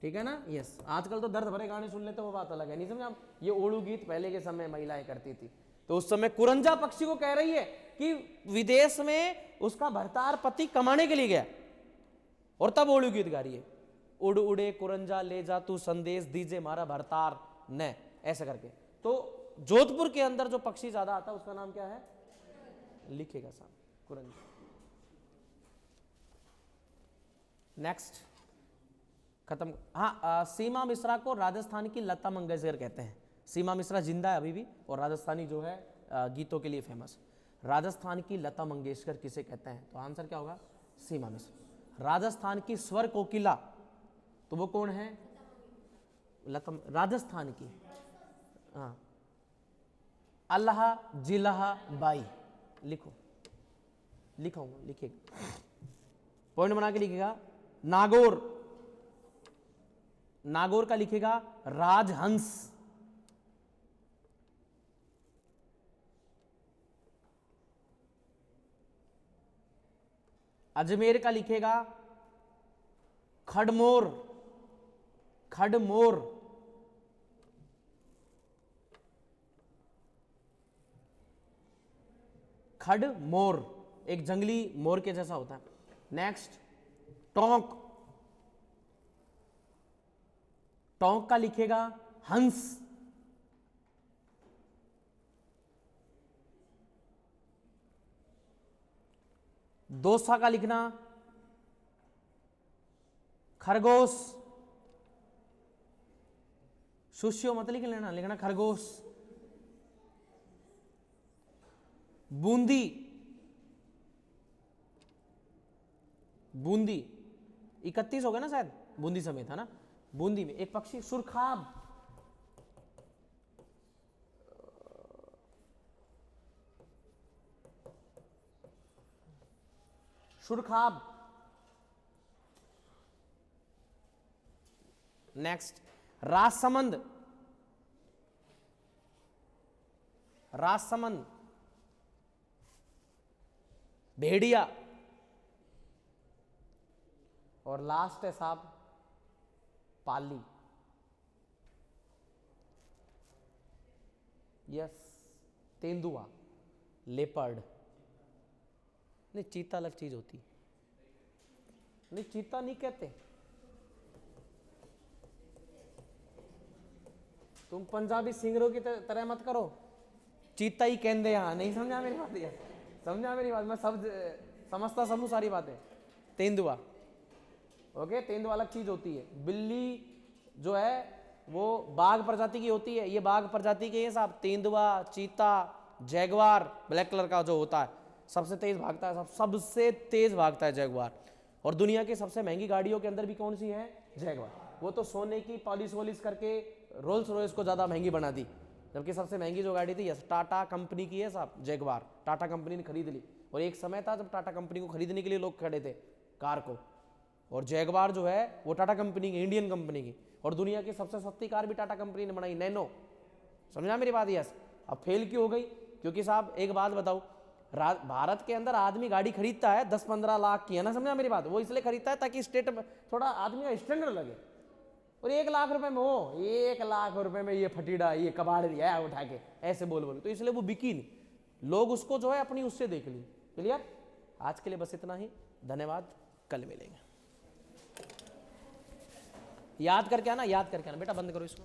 ठीक है ना? यस। आजकल तो दर्द भरे गाने सुन लेते, वो बात अलग है, नहीं समझे आप। ये ओड़ू गीत पहले के समय महिलाएं करती थी। तो उस समय कुरंजा पक्षी को कह रही है कि विदेश में उसका भरतार पति कमाने के लिए गया, और तब ओड़ू गीत गा रही है। उड़ उड़े कुरंजा ले जा तू संदेश दीजे मारा भरतार ने, ऐसा करके। तो जोधपुर के अंदर जो पक्षी ज्यादा आता है उसका नाम क्या है? लिखेगा साहब, कुरंजा। नेक्स्ट, खत्म। हाँ, सीमा मिश्रा को राजस्थान की लता मंगेशकर कहते हैं। सीमा मिश्रा जिंदा है अभी भी, और राजस्थानी जो है गीतों के लिए फेमस। राजस्थान की लता मंगेशकर किसे कहते हैं? तो आंसर क्या होगा? सीमा मिश्रा। राजस्थान की स्वर कोकिला, तो वो कौन है? लता, राजस्थान की। हाँ, अल्लाह जिलाहा बाई। लिखो, लिखाऊंगा, लिखिएगा, पॉइंट बना के लिखिएगा। नागौर, नागौर का लिखेगा राजहंस। अजमेर का लिखेगा खडमोर, खडमोर। खडमोर एक जंगली मोर के जैसा होता है। नेक्स्ट टोंक, टोंक का लिखेगा हंस। दौसा का लिखना खरगोश, सुशियो मत लिख लेना, लिखना खरगोश। बूंदी, बूंदी 31 हो गया ना शायद, बूंदी समेत है ना। बूंदी में एक पक्षी सुरखाब, सुरखाब। नेक्स्ट राजसमंद, राजसमंद। भेड़िया। और लास्ट है साहब पाली। यस, तेंदुआ, लेपर्ड। नहीं, चीता अलग चीज होती, नहीं चीता नहीं कहते, तुम पंजाबी सिंगरों की तरह मत करो, चीता ही कहते यहाँ। नहीं समझा मेरी बात, यार समझा मेरी बात, मैं सब समझता समूह सारी बातें। तेंदुआ, ओके, तेंदुआ अलग चीज होती है। बिल्ली जो है वो बाघ प्रजाति की होती है, ये बाघ प्रजाति के हैं साहब। तेंदुआ, चीता, जैगवार ब्लैक कलर का जो होता है, सबसे तेज भागता है, सबसे तेज भागता है जैगवार। और दुनिया की सबसे महंगी गाड़ियों के अंदर भी कौन सी है? जैगवार। वो तो सोने की पॉलिश वॉलिश करके रोल्स रॉयस को ज्यादा महंगी बना दी, जबकि सबसे महंगी जो गाड़ी थी यस टाटा कंपनी की है साहब, जैगवार। टाटा कंपनी ने खरीद ली, और एक समय था जब टाटा कंपनी को खरीदने के लिए लोग खड़े थे कार को। और जैगवार जो है वो टाटा कंपनी की, इंडियन कंपनी की। और दुनिया की सबसे सस्ती कार भी टाटा कंपनी ने बनाई, नैनो। समझा मेरी बात? यस। अब फेल क्यों हो गई? क्योंकि साहब एक बात बताओ, भारत के अंदर आदमी गाड़ी खरीदता है 10-15 लाख की, है ना? समझा मेरी बात? वो इसलिए खरीदता है ताकि स्टेट में थोड़ा आदमी का स्टैंडर्ड लगे। और 1 लाख रुपए में हो, 1 लाख रुपए में ये फटीडा, ये कबाड़ लिया उठा के, ऐसे बोल बोल, तो इसलिए वो बिकी नहीं। लोग उसको जो है अपनी उससे देख ली। क्लियर? आज के लिए बस इतना ही, धन्यवाद, कल मिलेंगे। याद करके आना, याद करके आना बेटा। बंद करो इसको।